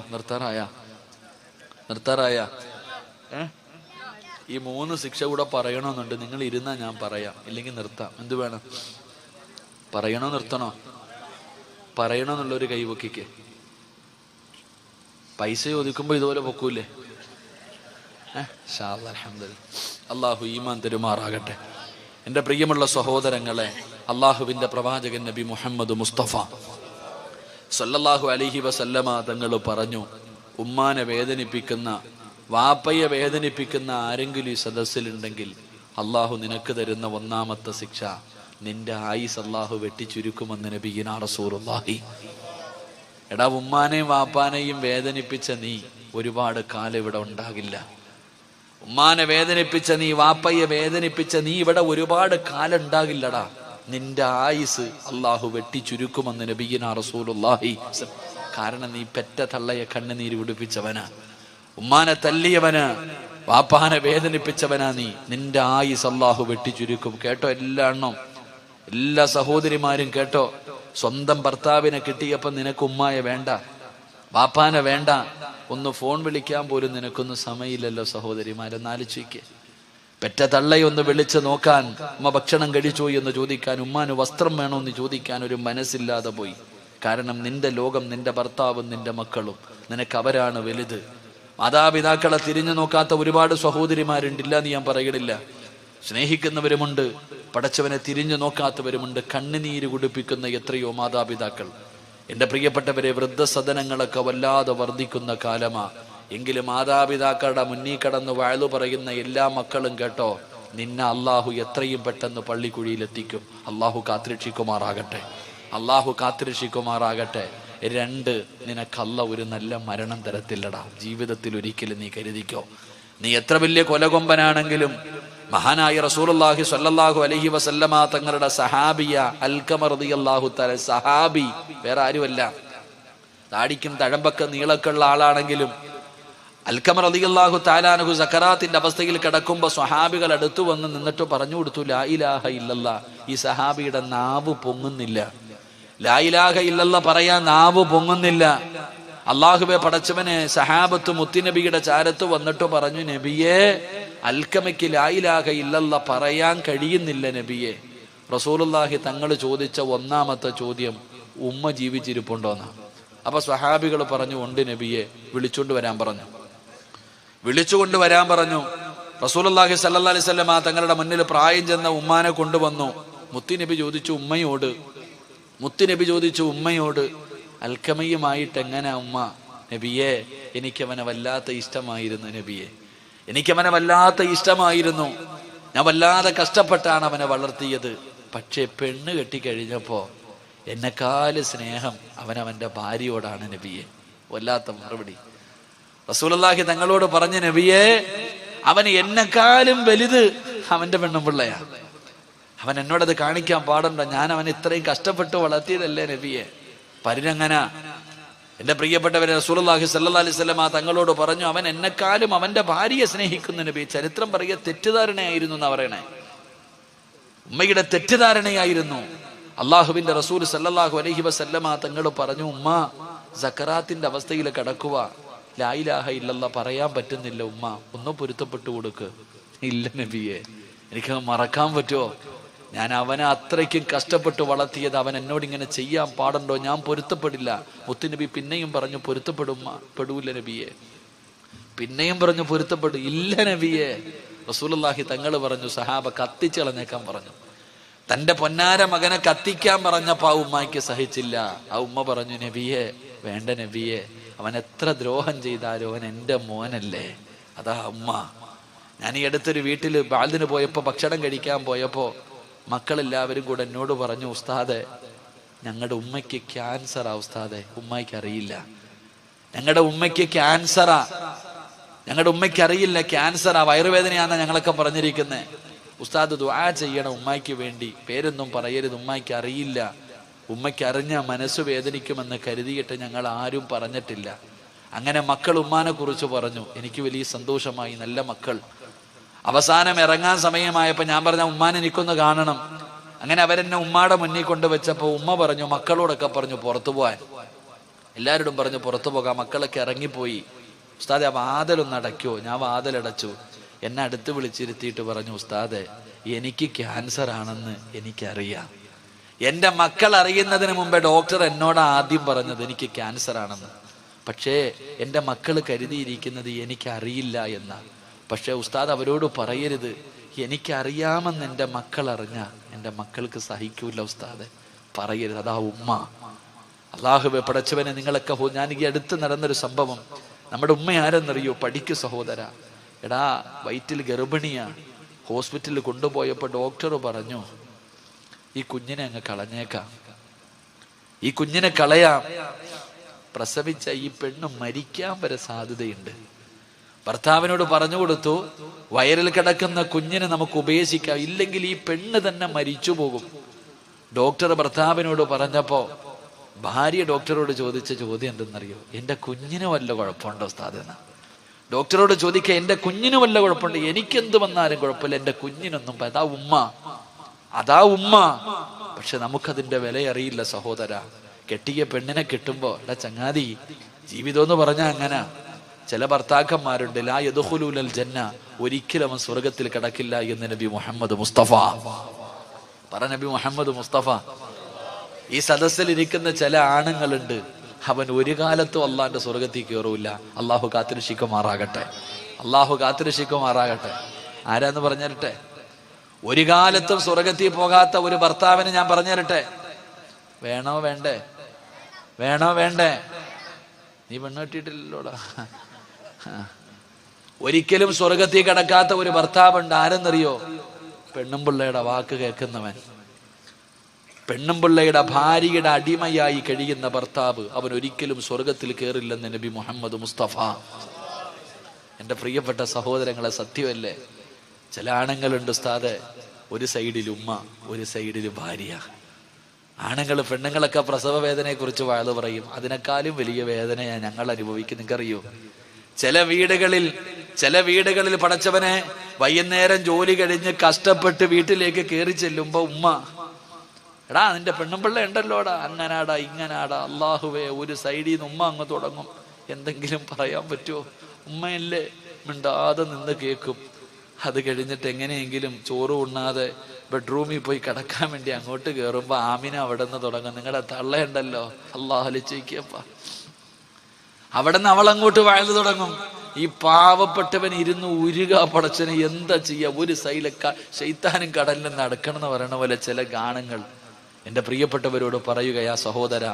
നിർത്താറായ ഈ 3 ശിക്ഷ കൂടെ പറയണമെന്നുണ്ട്. നിങ്ങൾ ഇരുന്നാ ഞാൻ പറയാം, ഇല്ലെങ്കിൽ നിർത്താം. എന്ത് വേണം? പറയണോ നിർത്തണോ? പറയണമെന്നുള്ളൊരു കൈവക്കിക്ക്. പൈസ ചോദിക്കുമ്പോ ഇതുപോലെ പൊക്കൂലേ? അള്ളാഹു ഈമാൻ തരുമാറാകട്ടെ. എൻ്റെ പ്രിയമുള്ള സഹോദരങ്ങളെ, അള്ളാഹുവിൻ്റെ പ്രവാചകൻ നബി മുഹമ്മദ് മുസ്തഫ സല്ലല്ലാഹു അലൈഹി വസല്ലമ തങ്ങൾ പറഞ്ഞു, ഉമ്മാനെ വേദനിപ്പിക്കുന്ന, വാപ്പയെ വേദനിപ്പിക്കുന്ന ആരെങ്കിലും ഈ സദസ്സിലുണ്ടെങ്കിൽ അള്ളാഹു നിനക്ക് തരുന്ന 1ാമത്തെ ശിക്ഷ, നിന്റെ ആയുസ് അള്ളാഹു വെട്ടിച്ചുരുക്കുമെന്ന് നബിയിനാ റസൂലുള്ളാഹി. എടാ, ഉമ്മാനെയും വാപ്പാനെയും വേദനിപ്പിച്ച നീ ഒരുപാട് കാലം ഇവിടെ ഉണ്ടാകില്ല. ഉമ്മാനെ വേദനിപ്പിച്ച നീ, വാപ്പയെ വേദനിപ്പിച്ച നീ ഇവിടെ ഒരുപാട് കാലം ഉണ്ടാകില്ലടാ. നിന്റെ ആയുസ് അള്ളാഹു വെട്ടിച്ചുരുക്കുമെന്ന് നബിയിനാ റസൂലുള്ളാഹി. കാരണം നീ പെറ്റ തള്ളയെ കണ്ണുനീര് കുടിപ്പിച്ചവനാ, ഉമ്മാനെ തല്ലിയവനാ, വാപ്പാനെ വേദനിപ്പിച്ചവനാ നീ. നിന്റെ ആയുസ് അള്ളാഹു വെട്ടിച്ചുരുക്കും. കേട്ടോ എല്ലാ സഹോദരിമാരും കേട്ടോ. സ്വന്തം ഭർത്താവിനെ കിട്ടിയപ്പോ നിനക്ക് ഉമ്മായ വേണ്ട, വാപ്പാനെ വേണ്ട, ഒന്ന് ഫോൺ വിളിക്കാൻ പോലും നിനക്കൊന്നും സമയമില്ലല്ലോ സഹോദരിമാരെന്ന് ആലോചിക്ക്. പെറ്റ തള്ളയൊന്ന് വിളിച്ച് നോക്കാൻ, ഉമ്മ ഭക്ഷണം കഴിച്ചോ എന്ന് ചോദിക്കാൻ, ഉമ്മാന് വസ്ത്രം വേണോ എന്ന് ചോദിക്കാൻ ഒരു മനസ്സില്ലാതെ പോയി. കാരണം നിന്റെ ലോകം നിന്റെ ഭർത്താവും നിന്റെ മക്കളും, നിനക്ക് അവരാണ് വലുത്. മാതാപിതാക്കളെ തിരിഞ്ഞു നോക്കാത്ത ഒരുപാട് സഹോദരിമാരുണ്ടില്ല എന്ന് ഞാൻ പറയണില്ല. സ്നേഹിക്കുന്നവരുമുണ്ട്, പടച്ചവനെ തിരിഞ്ഞു നോക്കാത്തവരുമുണ്ട്. കണ്ണുനീര് കുടിപ്പിക്കുന്ന എത്രയോ മാതാപിതാക്കൾ. എൻ്റെ പ്രിയപ്പെട്ടവരെ, വൃദ്ധസദനങ്ങളൊക്കെ വല്ലാതെ വർദ്ധിക്കുന്ന കാലമാ. എങ്കിലും മാതാപിതാക്കളുടെ മുന്നിൽ കടന്ന് വയലു പറയുന്ന എല്ലാ മക്കളും കേട്ടോ, നിന്നെ അള്ളാഹു എത്രയും പെട്ടെന്ന് പള്ളിക്കുഴിയിലെത്തിക്കും. അള്ളാഹു കാത്തിരക്ഷിക്കുമാറാകട്ടെ, അള്ളാഹു കാത്തിരക്ഷിക്കുമാറാകട്ടെ. 2, നിനക്കല്ല ഒരു നല്ല മരണം തരത്തില്ലടാ ജീവിതത്തിൽ ഒരിക്കലും. നീ കരുതിക്കോ, നീ എത്ര വലിയ കൊലകൊമ്പനാണെങ്കിലും മഹാനായ റസൂലുള്ളാഹി സ്വല്ലല്ലാഹു അലൈഹി വസല്ലമ തങ്ങളുടെ സഹാബിയ അൽഖമ റളിയല്ലാഹു തആല, സഹാബി വേറെ ആരുമല്ല, താടിക്കും തഴമ്പൊക്കെ നീളൊക്കെയുള്ള ആളാണെങ്കിലും അൽഖമ റളിയല്ലാഹു തആല അൻഹു സക്കറാത്തിന്റെ അവസ്ഥയിൽ കിടക്കുമ്പോൾ സ്വഹാബികൾ അടുത്തു വന്ന് നിന്നിട്ട് പറഞ്ഞു കൊടുത്തു, ലാ ഇലാഹ ഇല്ലല്ലാഹ്. ഈ സഹാബിയുടെ നാവ് പൊങ്ങുന്നില്ല, ലാ ഇലാഹ ഇല്ലല്ലാഹ് പറയാൻ നാവ് പൊങ്ങുന്നില്ല. അള്ളാഹുവെ പടച്ചവനെ, സഹാബത്ത് മുത്തുനബിയുടെ ചാരത്ത് വന്നിട്ട് പറഞ്ഞു, നബിയെ, അൽക്കമയ്ക്ക് ലാ ഇലാഹ ഇല്ലല്ലാഹ് പറയാൻ കഴിയുന്നില്ല നബിയെ. റസൂലുള്ളാഹി തങ്ങൾ ചോദിച്ച ഒന്നാമത്തെ ചോദ്യം, ഉമ്മ ജീവിച്ചിരിപ്പുണ്ടോന്നാ. അപ്പൊ സ്വഹാബികൾ പറഞ്ഞു, ഉണ്ട് നബിയെ, വിളിച്ചുകൊണ്ട് വരാൻ പറഞ്ഞു. വിളിച്ചുകൊണ്ട് വരാൻ പറഞ്ഞു. റസൂലുള്ളാഹി സ്വല്ലല്ലാഹി അലൈഹി വസല്ലം തങ്ങളുടെ മുന്നിൽ പ്രായം ചെന്ന ഉമ്മാനെ കൊണ്ടുവന്നു. മുത്തുനബി ചോദിച്ചു ഉമ്മയോട്, അൽക്കമയുമായിട്ട് എങ്ങനെ ഉമ്മ? നബിയെ, എനിക്കവനെ വല്ലാത്ത ഇഷ്ടമായിരുന്നു നബിയെ, എനിക്കവനെ വല്ലാത്ത ഇഷ്ടമായിരുന്നു. ഞാൻ വല്ലാതെ കഷ്ടപ്പെട്ടാണ് അവനെ വളർത്തിയത്. പക്ഷേ പെണ്ണ് കെട്ടിക്കഴിഞ്ഞപ്പോ എന്നെക്കാല് സ്നേഹം അവനവന്റെ ഭാര്യയോടാണ് നബിയെ. വല്ലാത്ത മറുപടി. റസൂലുള്ളാഹി തങ്ങളോട് പറഞ്ഞ, നബിയെ, അവന് എന്നെക്കാലും വലുത് അവന്റെ പെണ്ണുപിള്ളയാ. അവൻ എന്നോടത് കാണിക്കാൻ പാടുണ്ടോ? ഞാൻ അവൻ ഇത്രയും കഷ്ടപ്പെട്ട് വളർത്തിയതല്ലേ നബിയെ. പരിരങ്ങന. എന്റെ പ്രിയപ്പെട്ടവരെ, റസൂലുള്ളാഹി സ്വല്ലല്ലാഹി അലൈഹി വസല്ലം തങ്ങളോട് പറഞ്ഞു, അവൻ എന്നെക്കാളും അവന്റെ ഭാര്യയെ സ്നേഹിക്കുന്ന നബി. ചരിത്രം പറയുക തെറ്റിദ്ധാരണയായിരുന്നു എന്നാ പറയണേ. ഉമ്മയുടെ തെറ്റിദ്ധാരണയായിരുന്നു. അള്ളാഹുവിന്റെ റസൂൽ സല്ലല്ലാഹു അലൈഹി വസല്ലം തങ്ങൾ പറഞ്ഞു, ഉമ്മ സക്കറാത്തിന്റെ അവസ്ഥയിൽ കിടക്കുക, ലാ ഇലാഹ ഇല്ലല്ലാഹ് പറയാൻ പറ്റുന്നില്ല ഉമ്മ, ഒന്ന് പൊരുത്തപ്പെട്ടു കൊടുക്ക്. ഇല്ല നബിയെ, എനിക്ക് മറക്കാൻ പറ്റുമോ? ഞാൻ അവനെ അത്രയ്ക്കും കഷ്ടപ്പെട്ട് വളർത്തിയത്, അവൻ എന്നോട് ഇങ്ങനെ ചെയ്യാൻ പാടുണ്ടോ? ഞാൻ പൊരുത്തപ്പെടില്ല. മുത്തുനബി പിന്നെയും പറഞ്ഞു, പെടൂല നബിയെ. പിന്നെയും പറഞ്ഞു, പൊരുത്തപ്പെടും. ഇല്ല നബിയെ. റസൂലുള്ളാഹി തങ്ങൾ പറഞ്ഞു, സഹാബ കത്തിച്ച് കളഞ്ഞേക്കാൻ പറഞ്ഞു. തന്റെ പൊന്നാര മകനെ കത്തിക്കാൻ പറഞ്ഞപ്പോ ആ ഉമ്മയ്ക്ക് സഹിച്ചില്ല. ആ ഉമ്മ പറഞ്ഞു, നബിയെ, വേണ്ട നബിയെ, അവൻ എത്ര ദ്രോഹം ചെയ്താലും അവൻ എൻ്റെ മോനല്ലേ. അതാ ഉമ്മ. ഞാൻ ഈ അടുത്തൊരു വീട്ടിൽ ബാലിന് പോയപ്പോ, ഭക്ഷണം കഴിക്കാൻ പോയപ്പോ മക്കളെല്ലാവരും കൂടെ എന്നോട് പറഞ്ഞു, ഉസ്താദെ, ഞങ്ങളുടെ ഉമ്മയ്ക്ക് ക്യാൻസറാ ഉസ്താദെ. ഉമ്മയ്ക്ക് അറിയില്ല, ഞങ്ങളുടെ ഉമ്മയ്ക്ക് ക്യാൻസറാ, ഞങ്ങളുടെ ഉമ്മയ്ക്ക് അറിയില്ല ക്യാൻസറാ, വയറുവേദനയാണെന്നാ ഞങ്ങളൊക്കെ പറഞ്ഞിരിക്കുന്നത്. ഉസ്താദ് ദുആ ചെയ്യണം ഉമ്മയ്ക്ക് വേണ്ടി. പേരൊന്നും പറയരുത്, ഉമ്മയ്ക്ക് അറിയില്ല. ഉമ്മയ്ക്ക് അറിഞ്ഞ മനസ്സ് വേദനിക്കുമെന്ന് കരുതിയിട്ട് ഞങ്ങൾ ആരും പറഞ്ഞിട്ടില്ല. അങ്ങനെ മക്കൾ ഉമ്മാനെ കുറിച്ച് പറഞ്ഞു. എനിക്ക് വലിയ സന്തോഷമായി, നല്ല മക്കൾ. അവസാനം ഇറങ്ങാൻ സമയമായപ്പോൾ ഞാൻ പറഞ്ഞ, ഉമ്മാനെ എനിക്കൊന്ന് കാണണം. അങ്ങനെ അവരെന്നെ ഉമ്മാടെ മുന്നിൽ കൊണ്ടുവച്ചപ്പോൾ ഉമ്മ പറഞ്ഞു, മക്കളോടൊക്കെ പറഞ്ഞു പുറത്തു പോകാൻ. എല്ലാവരോടും പറഞ്ഞു പുറത്തു പോകാം. മക്കളൊക്കെ ഇറങ്ങിപ്പോയി. ഉസ്താദെ, ആ വാതിലൊന്ന് അടയ്ക്കുമോ? ഞാൻ വാതിലടച്ചു. എന്നെ അടുത്ത് വിളിച്ചിരുത്തിയിട്ട് പറഞ്ഞു, ഉസ്താദെ, എനിക്ക് ക്യാൻസർ ആണെന്ന് എനിക്കറിയാം. എൻ്റെ മക്കൾ അറിയുന്നതിന് മുമ്പേ ഡോക്ടർ എന്നോട് ആദ്യം പറഞ്ഞത് എനിക്ക് ക്യാൻസർ ആണെന്ന്. പക്ഷേ എൻ്റെ മക്കൾ കരുതിയിരിക്കുന്നത് എനിക്കറിയില്ല എന്നാണ്. പക്ഷെ ഉസ്താദ് അവരോട് പറയരുത്, എനിക്കറിയാമെന്ന് എൻ്റെ മക്കൾ അറിഞ്ഞ എൻ്റെ മക്കൾക്ക് സഹിക്കൂല ഉസ്താദ്, പറയരുത്. അതാ ഉമ്മ. അള്ളാഹുവേ പടച്ചവനെ, നിങ്ങളൊക്കെ ഞാൻ ഈ അടുത്ത് നടന്നൊരു സംഭവം. നമ്മുടെ ഉമ്മ ആരെന്നറിയോ? പഠിക്കു സഹോദര. എടാ, വയറ്റിൽ ഗർഭിണിയാ. ഹോസ്പിറ്റലിൽ കൊണ്ടുപോയപ്പോൾ ഡോക്ടർ പറഞ്ഞു, ഈ കുഞ്ഞിനെ അങ്ങ് കളഞ്ഞേക്കാം, ഈ കുഞ്ഞിനെ കളയാം. പ്രസവിച്ച ഈ പെണ്ണ് മരിക്കാൻ വരെ സാധ്യതയുണ്ട്. ഭർത്താവിനോട് പറഞ്ഞു കൊടുത്തു, വയറിൽ കിടക്കുന്ന കുഞ്ഞിനെ നമുക്ക് ഉപേക്ഷിക്കാം, ഇല്ലെങ്കിൽ ഈ പെണ്ണ് തന്നെ മരിച്ചു പോകും. ഡോക്ടർ ഭർത്താവിനോട് പറഞ്ഞപ്പോ ഭാര്യ ഡോക്ടറോട് ചോദിച്ച ചോദ്യം എന്തെന്നറിയോ? എൻ്റെ കുഞ്ഞിന് വല്ല കുഴപ്പമുണ്ടോ ഉസ്താദ് എന്നാ. ഡോക്ടറോട് ചോദിക്കുക, എൻ്റെ കുഞ്ഞിന് വല്ല കുഴപ്പമുണ്ട്? എനിക്കെന്ത് വന്നാലും കുഴപ്പമില്ല, എൻ്റെ കുഞ്ഞിനൊന്നും. അതാ ഉമ്മ. പക്ഷെ നമുക്കതിന്റെ വില അറിയില്ല സഹോദര. കെട്ടിയ പെണ്ണിനെ കിട്ടുമ്പോ, എടാ ചങ്ങാതി, ജീവിതം എന്ന് പറഞ്ഞാൽ അങ്ങനെ. ചില ഭർത്താക്കന്മാരുണ്ട്, ലാ യദ്ഖുലൂനൽ ജന്ന, ഒരിക്കലും അവൻ സ്വർഗത്തിൽ കിടക്കില്ല എന്ന് നബി മുഹമ്മദ് മുസ്തഫ. നബി മുഹമ്മദ് മുസ്തഫ. ഈ സദസ്സിലിരിക്കുന്ന ചില ആണുങ്ങളുണ്ട്, അവൻ ഒരു കാലത്തും അള്ളാന്റെ സ്വർഗത്തിൽ കയറൂല. അള്ളാഹു കാത്തിരക്ഷിക്കുമാറാകട്ടെ, അള്ളാഹു കാത്തിരക്ഷിക്കുമാറാകട്ടെ. ആരാന്ന് പറഞ്ഞിരട്ടെ? ഒരു കാലത്തും സ്വർഗത്തിൽ പോകാത്ത ഒരു ഭർത്താവിനെ ഞാൻ പറഞ്ഞിരട്ടെ. വേണോ വേണ്ടേ? വേണോ വേണ്ടേ? നീ പെണ്ണ് കെട്ടിയിട്ടില്ലല്ലോടാ. ഒരിക്കലും സ്വർഗത്തിൽ കിടക്കാത്ത ഒരു ഭർത്താവുണ്ട്. ആരെന്നറിയോ? പെണ്ണും പിള്ളയുടെ വാക്ക് കേൾക്കുന്നവൻ, പെണ്ണും പിള്ളയുടെ ഭാര്യയുടെ അടിമയായി കഴിയുന്ന ഭർത്താവ്, അവൻ ഒരിക്കലും സ്വർഗത്തിൽ കയറില്ലെന്ന് നബി മുഹമ്മദ് മുസ്തഫ. എൻ്റെ പ്രിയപ്പെട്ട സഹോദരങ്ങളെ, സത്യമല്ലേ? ചില ആണുങ്ങളുണ്ട് ഉസ്താദെ, ഒരു സൈഡിൽ ഉമ്മ, ഒരു സൈഡിൽ ഭാര്യ. ആണുങ്ങൾ പെണ്ണുങ്ങളൊക്കെ പ്രസവ വേദനയെ കുറിച്ച് വാഴ്ന്നു പറയും. അതിനേക്കാളും വലിയ വേദനയാണ് ഞങ്ങൾ അനുഭവിക്കും. നിങ്ങൾക്കറിയോ? ചില വീടുകളിൽ പടച്ചവനെ വൈകുന്നേരം ജോലി കഴിഞ്ഞ് കഷ്ടപ്പെട്ട് വീട്ടിലേക്ക് കയറി ചെല്ലുമ്പോ ഉമ്മ, എടാ നിന്റെ പെണ്ണുമ്പിള്ള ഉണ്ടല്ലോടാ, അങ്ങനാടാ ഇങ്ങനാടാ. അള്ളാഹുവേ, ഒരു സൈഡിൽ നിന്ന് ഉമ്മ അങ്ങ് തുടങ്ങും. എന്തെങ്കിലും പറയാൻ പറ്റുമോ? ഉമ്മയല്ലേ, മിണ്ടാതെ നിന്ന് കേൾക്കും. അത് കഴിഞ്ഞിട്ട് എങ്ങനെയെങ്കിലും ചോറ് ഉണ്ണാതെ ബെഡ്റൂമിൽ പോയി കിടക്കാൻ വേണ്ടി അങ്ങോട്ട് കയറുമ്പോ ആമിന അവിടെ നിന്ന് തുടങ്ങും. നിങ്ങളുടെ തള്ളയുണ്ടല്ലോ, അള്ളാഹു അലിച്ചേക്കപ്പ. അവിടെ നിന്ന് അവൾ അങ്ങോട്ട് വാഴ്ന്നു തുടങ്ങും. ഈ പാവപ്പെട്ടവൻ ഇരുന്ന് ഉരുക, പടച്ചനെ എന്താ ചെയ്യാ? ഒരു സൈഡിലെ ശൈത്താനും കടലിൽ നടക്കണം എന്ന് പറയണ പോലെ ചില ഗാനങ്ങൾ. എൻ്റെ പ്രിയപ്പെട്ടവരോട് പറയുകയാ സഹോദര,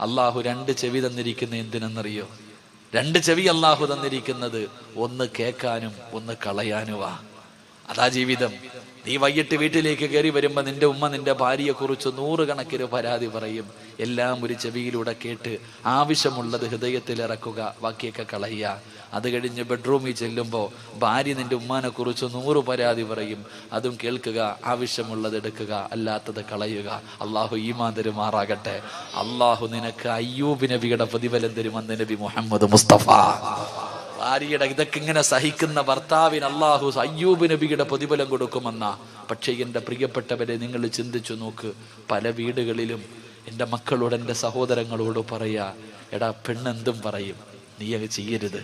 അള്ളാഹു രണ്ട് ചെവി തന്നിരിക്കുന്ന എന്തിനെന്നറിയോ? രണ്ട് ചെവി അള്ളാഹു തന്നിരിക്കുന്നത് ഒന്ന് കേൾക്കാനും ഒന്ന് കളയാനുവാ. അതാ ജീവിതം. നീ വൈകിട്ട് വീട്ടിലേക്ക് കയറി വരുമ്പോ നിന്റെ ഉമ്മ നിന്റെ ഭാര്യയെ കുറിച്ച് 100 കണക്കിന് പരാതി പറയും. എല്ലാം ഒരു ചെവിയിലൂടെ കേട്ട് ആവശ്യമുള്ളത് ഹൃദയത്തിൽ ഇറക്കുക, ബാക്കിയൊക്കെ കളയുക. അത് കഴിഞ്ഞ് ബെഡ്റൂമിൽ ചെല്ലുമ്പോൾ ഭാര്യ നിന്റെ ഉമ്മാനെ കുറിച്ച് 100 പരാതി പറയും. അതും കേൾക്കുക, ആവശ്യമുള്ളത് എടുക്കുക, അല്ലാത്തത് കളയുക. അള്ളാഹു ഈമാൻ തരുമാറാകട്ടെ. അള്ളാഹു നിനക്ക് അയ്യൂബ് നബിയുടെ പ്രതിഫലം തരുമെന്ന് നബി മുഹമ്മദ് മുസ്തഫ. ഭാര്യയുടെ ഇതൊക്കെ ഇങ്ങനെ സഹിക്കുന്ന ഭർത്താവിന് അള്ളാഹു അയ്യൂബ് നബിയുടെ പ്രതിഫലം കൊടുക്കുമെന്ന. പക്ഷേ എൻ്റെ പ്രിയപ്പെട്ടവരെ, നിങ്ങൾ ചിന്തിച്ചു നോക്ക്. പല വീടുകളിലും എൻ്റെ മക്കളോട്, എൻ്റെ സഹോദരങ്ങളോട് പറയാ, എടാ പെണ്ണെന്തും പറയും, നീ അത് ചെയ്യരുത്.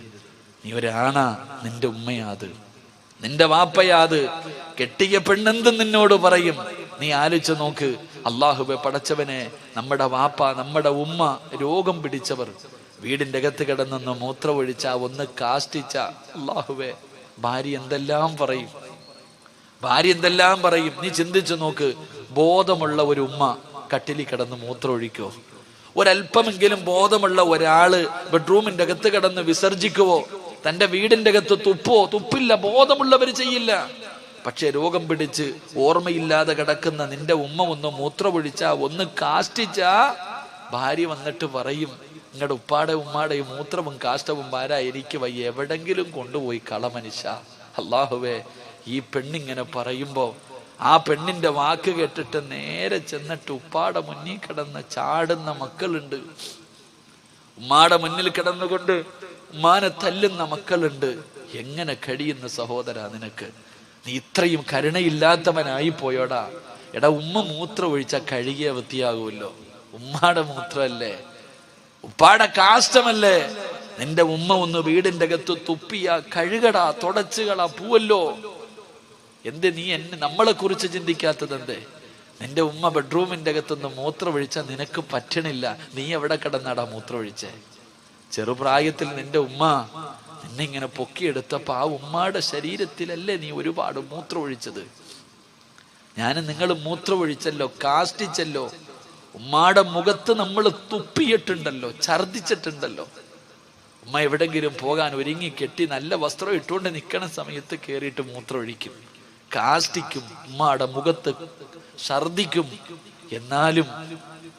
നീ ഒരാണാ, നിന്റെ ഉമ്മയാത്, നിന്റെ വാപ്പയാത്. കെട്ടിയ പെണ്ണെന്തും നിന്നോട് പറയും. നീ ആലോചിച്ച് നോക്ക്. അള്ളാഹുവേ പടച്ചവനെ, നമ്മുടെ വാപ്പ, നമ്മുടെ ഉമ്മ രോഗം പിടിച്ചവർ വീടിൻ്റെ അകത്ത് കിടന്നൊന്ന് മൂത്രമൊഴിച്ച, ഒന്ന് കാഷ്ടിച്ച, അള്ളാഹുവേ ഭാര്യ എന്തെല്ലാം പറയും, ഭാര്യ എന്തെല്ലാം പറയും. നീ ചിന്തിച്ചു നോക്ക്. ബോധമുള്ള ഒരു ഉമ്മ കട്ടിലിൽ കിടന്ന് മൂത്രമൊഴിക്കോ? ഒരല്പമെങ്കിലും ബോധമുള്ള ഒരാള് ബെഡ്റൂമിന്റെ അകത്ത് കിടന്ന് വിസർജിക്കുവോ? തന്റെ വീടിന്റെ അകത്ത് തുപ്പോ? തുപ്പില്ല. ബോധമുള്ളവർ ചെയ്യില്ല. പക്ഷെ രോഗം പിടിച്ച് ഓർമ്മയില്ലാതെ കിടക്കുന്ന നിന്റെ ഉമ്മ ഒന്ന് മൂത്രമൊഴിച്ച, ഒന്ന് കാഷ്ടിച്ച, ഭാര്യ വന്നിട്ട് പറയും, നിങ്ങളുടെ ഉപ്പാടെ ഉമ്മാടെ മൂത്രവും കാഷ്ടവും ഭാരാ, എനിക്ക് വയ്യ, എവിടെങ്കിലും കൊണ്ടുപോയി കളമനുഷ്യ. അള്ളാഹുവേ, ഈ പെണ്ണിങ്ങനെ പറയുമ്പോ ആ പെണ്ണിന്റെ വാക്ക് കേട്ടിട്ട് നേരെ ചെന്നിട്ട് ഉപ്പാടെ മുന്നിൽ കിടന്ന് ചാടുന്ന മക്കളുണ്ട്. ഉമ്മാടെ മുന്നിൽ കിടന്നുകൊണ്ട് ഉമ്മാനെ തല്ലുന്ന മക്കളുണ്ട്. എങ്ങനെ കഴിയുന്ന സഹോദര നിനക്ക്? നീ ഇത്രയും കരുണയില്ലാത്തവനായി പോയോടാ. എടാ, ഉമ്മ മൂത്രം ഒഴിച്ചാൽ കഴുകിയ വൃത്തിയാകുമല്ലോ. ഉമ്മാടെ മൂത്രമല്ലേ, ഉപ്പാടെ കാഷ്ടമല്ലേ. നിന്റെ ഉമ്മ ഒന്ന് വീടിന്റെ അകത്ത് തുപ്പിയ കഴുകടാ, തുടച്ചുകളാ, പൂവല്ലോ. എന്ത് നീ നമ്മളെ കുറിച്ച് ചിന്തിക്കാത്തത് എന്തേ? നിന്റെ ഉമ്മ ബെഡ്റൂമിന്റെ അകത്തുനിന്ന് മൂത്രമൊഴിച്ചാൽ നിനക്ക് പറ്റണില്ല. നീ എവിടെ കിടന്നാടാ മൂത്രമൊഴിച്ചേ? ചെറുപ്രായത്തിൽ നിന്റെ ഉമ്മ നിന്നെ ഇങ്ങനെ പൊക്കിയെടുത്തപ്പോ ആ ഉമ്മാടെ ശരീരത്തിലല്ലേ നീ ഒരുപാട് മൂത്രമൊഴിച്ചത്? ഞാനും നിങ്ങൾ മൂത്രമൊഴിച്ചല്ലോ, കാഷ്ടിച്ചല്ലോ. ഉമ്മാടെ മുഖത്ത് നമ്മൾ തുപ്പിയിട്ടുണ്ടല്ലോ, ഛർദിച്ചിട്ടുണ്ടല്ലോ. ഉമ്മ എവിടെങ്കിലും പോകാൻ ഒരുങ്ങി കെട്ടി നല്ല വസ്ത്രം ഇട്ടുകൊണ്ട് നിൽക്കണ സമയത്ത് കയറിയിട്ട് മൂത്രമൊഴിക്കും, കാഷ്ടിക്കും, ഉമ്മാടെ മുഖത്ത് ഛർദിക്കും. എന്നാലും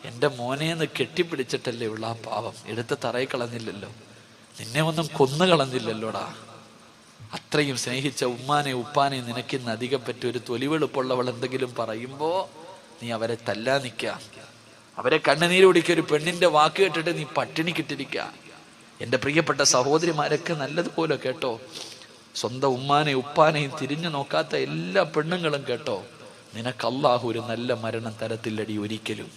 എൻ്റെ മോനേന്ന് കെട്ടിപ്പിടിച്ചിട്ടല്ലേ ഉള്ള ആ പാവം, എടുത്ത് തറയിൽ കളഞ്ഞില്ലല്ലോ, നിന്നെ ഒന്നും കൊന്നു കളഞ്ഞില്ലല്ലോടാ. അത്രയും സ്നേഹിച്ച ഉമ്മാനെ ഉപ്പാനെ നിനക്കിന്ന് അധികം പറ്റി ഒരു തൊലിവെളുപ്പുള്ളവൾ എന്തെങ്കിലും പറയുമ്പോ നീ അവരെ തല്ലാ നിൽക്ക, അവരെ കണ്ണുനീര് കുടിക്കുക. ഒരു പെണ്ണിന്റെ വാക്ക് കേട്ടിട്ട് നീ പട്ടിണി കിട്ടിരിക്ക. എൻ്റെ പ്രിയപ്പെട്ട സഹോദരിമാരൊക്കെ നല്ലതുപോലെ കേട്ടോ. സ്വന്തം ഉമ്മാനെയും ഉപ്പാനെയും തിരിഞ്ഞു നോക്കാത്ത എല്ലാ പെണ്ണുങ്ങളും കേട്ടോ, നിനക്ക് അല്ലാഹു ഒരു നല്ല മരണം തരത്തില്ലടി ഒരിക്കലും.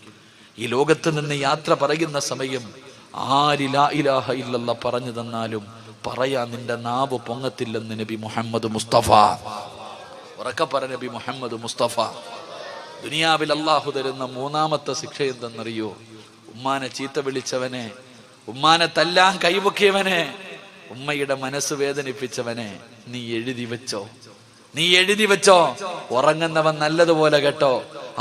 ഈ ലോകത്ത് നിന്ന് യാത്ര പറയുന്ന സമയം ആര് ലാ ഇലാഹ ഇല്ലല്ലാഹ് പറഞ്ഞു തന്നാലും പറയാൻ നിന്റെ നാവ് പൊങ്ങത്തില്ലെന്ന് നബി മുഹമ്മദ് മുസ്തഫ. ഉറക്കെ പറ നബി മുഹമ്മദ് മുസ്തഫ. ദുനിയാവിൽ അള്ളാഹു തരുന്ന മൂന്നാമത്തെ ശിക്ഷ എന്തെന്നറിയോ? ഉമ്മാനെ ചീത്ത വിളിച്ചവനെ, ഉമ്മാനെ തല്ലാൻ കൈപൊക്കിയവനെ, ഉമ്മയുടെ മനസ്സ് വേദനിപ്പിച്ചവനെ നീ എഴുതി വെച്ചോ, നീ എഴുതി വെച്ചോ. ഉറങ്ങുന്നവൻ നല്ലതുപോലെ കേട്ടോ,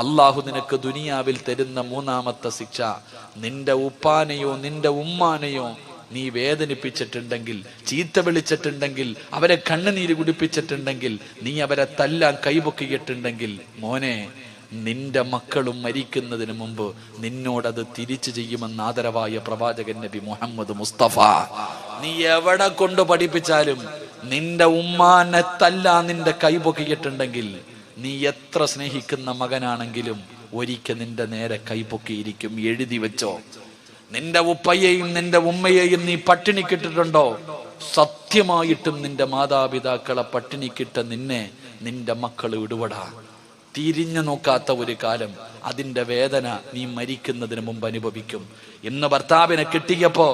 അള്ളാഹു നിനക്ക് ദുനിയാവിൽ തരുന്ന മൂന്നാമത്തെ ശിക്ഷ, നിന്റെ ഉപ്പാനെയോ നിന്റെ ഉമ്മാനെയോ നീ വേദനിപ്പിച്ചിട്ടുണ്ടെങ്കിൽ, ചീത്ത വിളിച്ചിട്ടുണ്ടെങ്കിൽ, അവരെ കണ്ണുനീര് കുടിപ്പിച്ചിട്ടുണ്ടെങ്കിൽ, നീ അവരെ തല്ലാൻ കൈപൊക്കിയിട്ടുണ്ടെങ്കിൽ, മോനെ നിന്റെ മക്കളും മരിക്കുന്നതിന് മുമ്പ് നിന്നോടത് തിരിച്ചു ചെയ്യുമെന്ന് ആദരവായ പ്രവാചകൻ നബി മുഹമ്മദ് മുസ്തഫ. നീ എവിടെ കൊണ്ട് പഠിപ്പിച്ചാലും നിന്റെ ഉമ്മാനെ തല്ലാൻ നിന്റെ കൈപൊക്കിയിട്ടുണ്ടെങ്കിൽ, നീ എത്ര സ്നേഹിക്കുന്ന മകനാണെങ്കിലും ഒരിക്കൽ നിന്റെ നേരെ കൈപൊക്കിയിരിക്കും. എഴുതി വെച്ചോ. നിന്റെ ഉപ്പയെയും നിന്റെ ഉമ്മയെയും നീ പട്ടിണിക്കിട്ടിട്ടുണ്ടോ? സത്യമായിട്ടും നിന്റെ മാതാപിതാക്കളെ പട്ടിണിക്കിട്ട നിന്നെ നിന്റെ മക്കൾ വിടുവടാ. തിരിഞ്ഞു നോക്കാത്ത ഒരു കാലം, അതിന്റെ വേദന നീ മരിക്കുന്നതിന് മുമ്പ് അനുഭവിക്കും. ഇന്ന് ഭർത്താവിനെ കിട്ടിയപ്പോ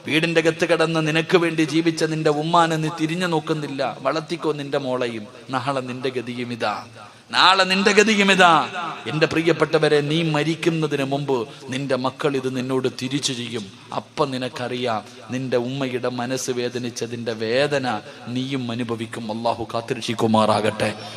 വീടിന്റെ അകത്ത് കിടന്ന് നിനക്ക് വേണ്ടി ജീവിച്ച നിന്റെ ഉമ്മാനെ നീ തിരിഞ്ഞു നോക്കുന്നില്ല. വളർത്തിക്കോ നിന്റെ മോളെയും. നാളെ നിന്റെ ഗതിയും ഇതാ, നാളെ നിന്റെ ഗതിയും ഇതാ. എന്റെ പ്രിയപ്പെട്ടവരെ, നീ മരിക്കുന്നതിന് മുമ്പ് നിന്റെ മക്കൾ ഇത് നിന്നോട് തിരിച്ചു ചെയ്യും. അപ്പം നിനക്കറിയാം നിന്റെ ഉമ്മയുടെ മനസ്സ് വേദനിച്ചതിന്റെ വേദന നീയും അനുഭവിക്കും. അള്ളാഹു കാത്തിരക്ഷിക്കുമാറാകട്ടെ.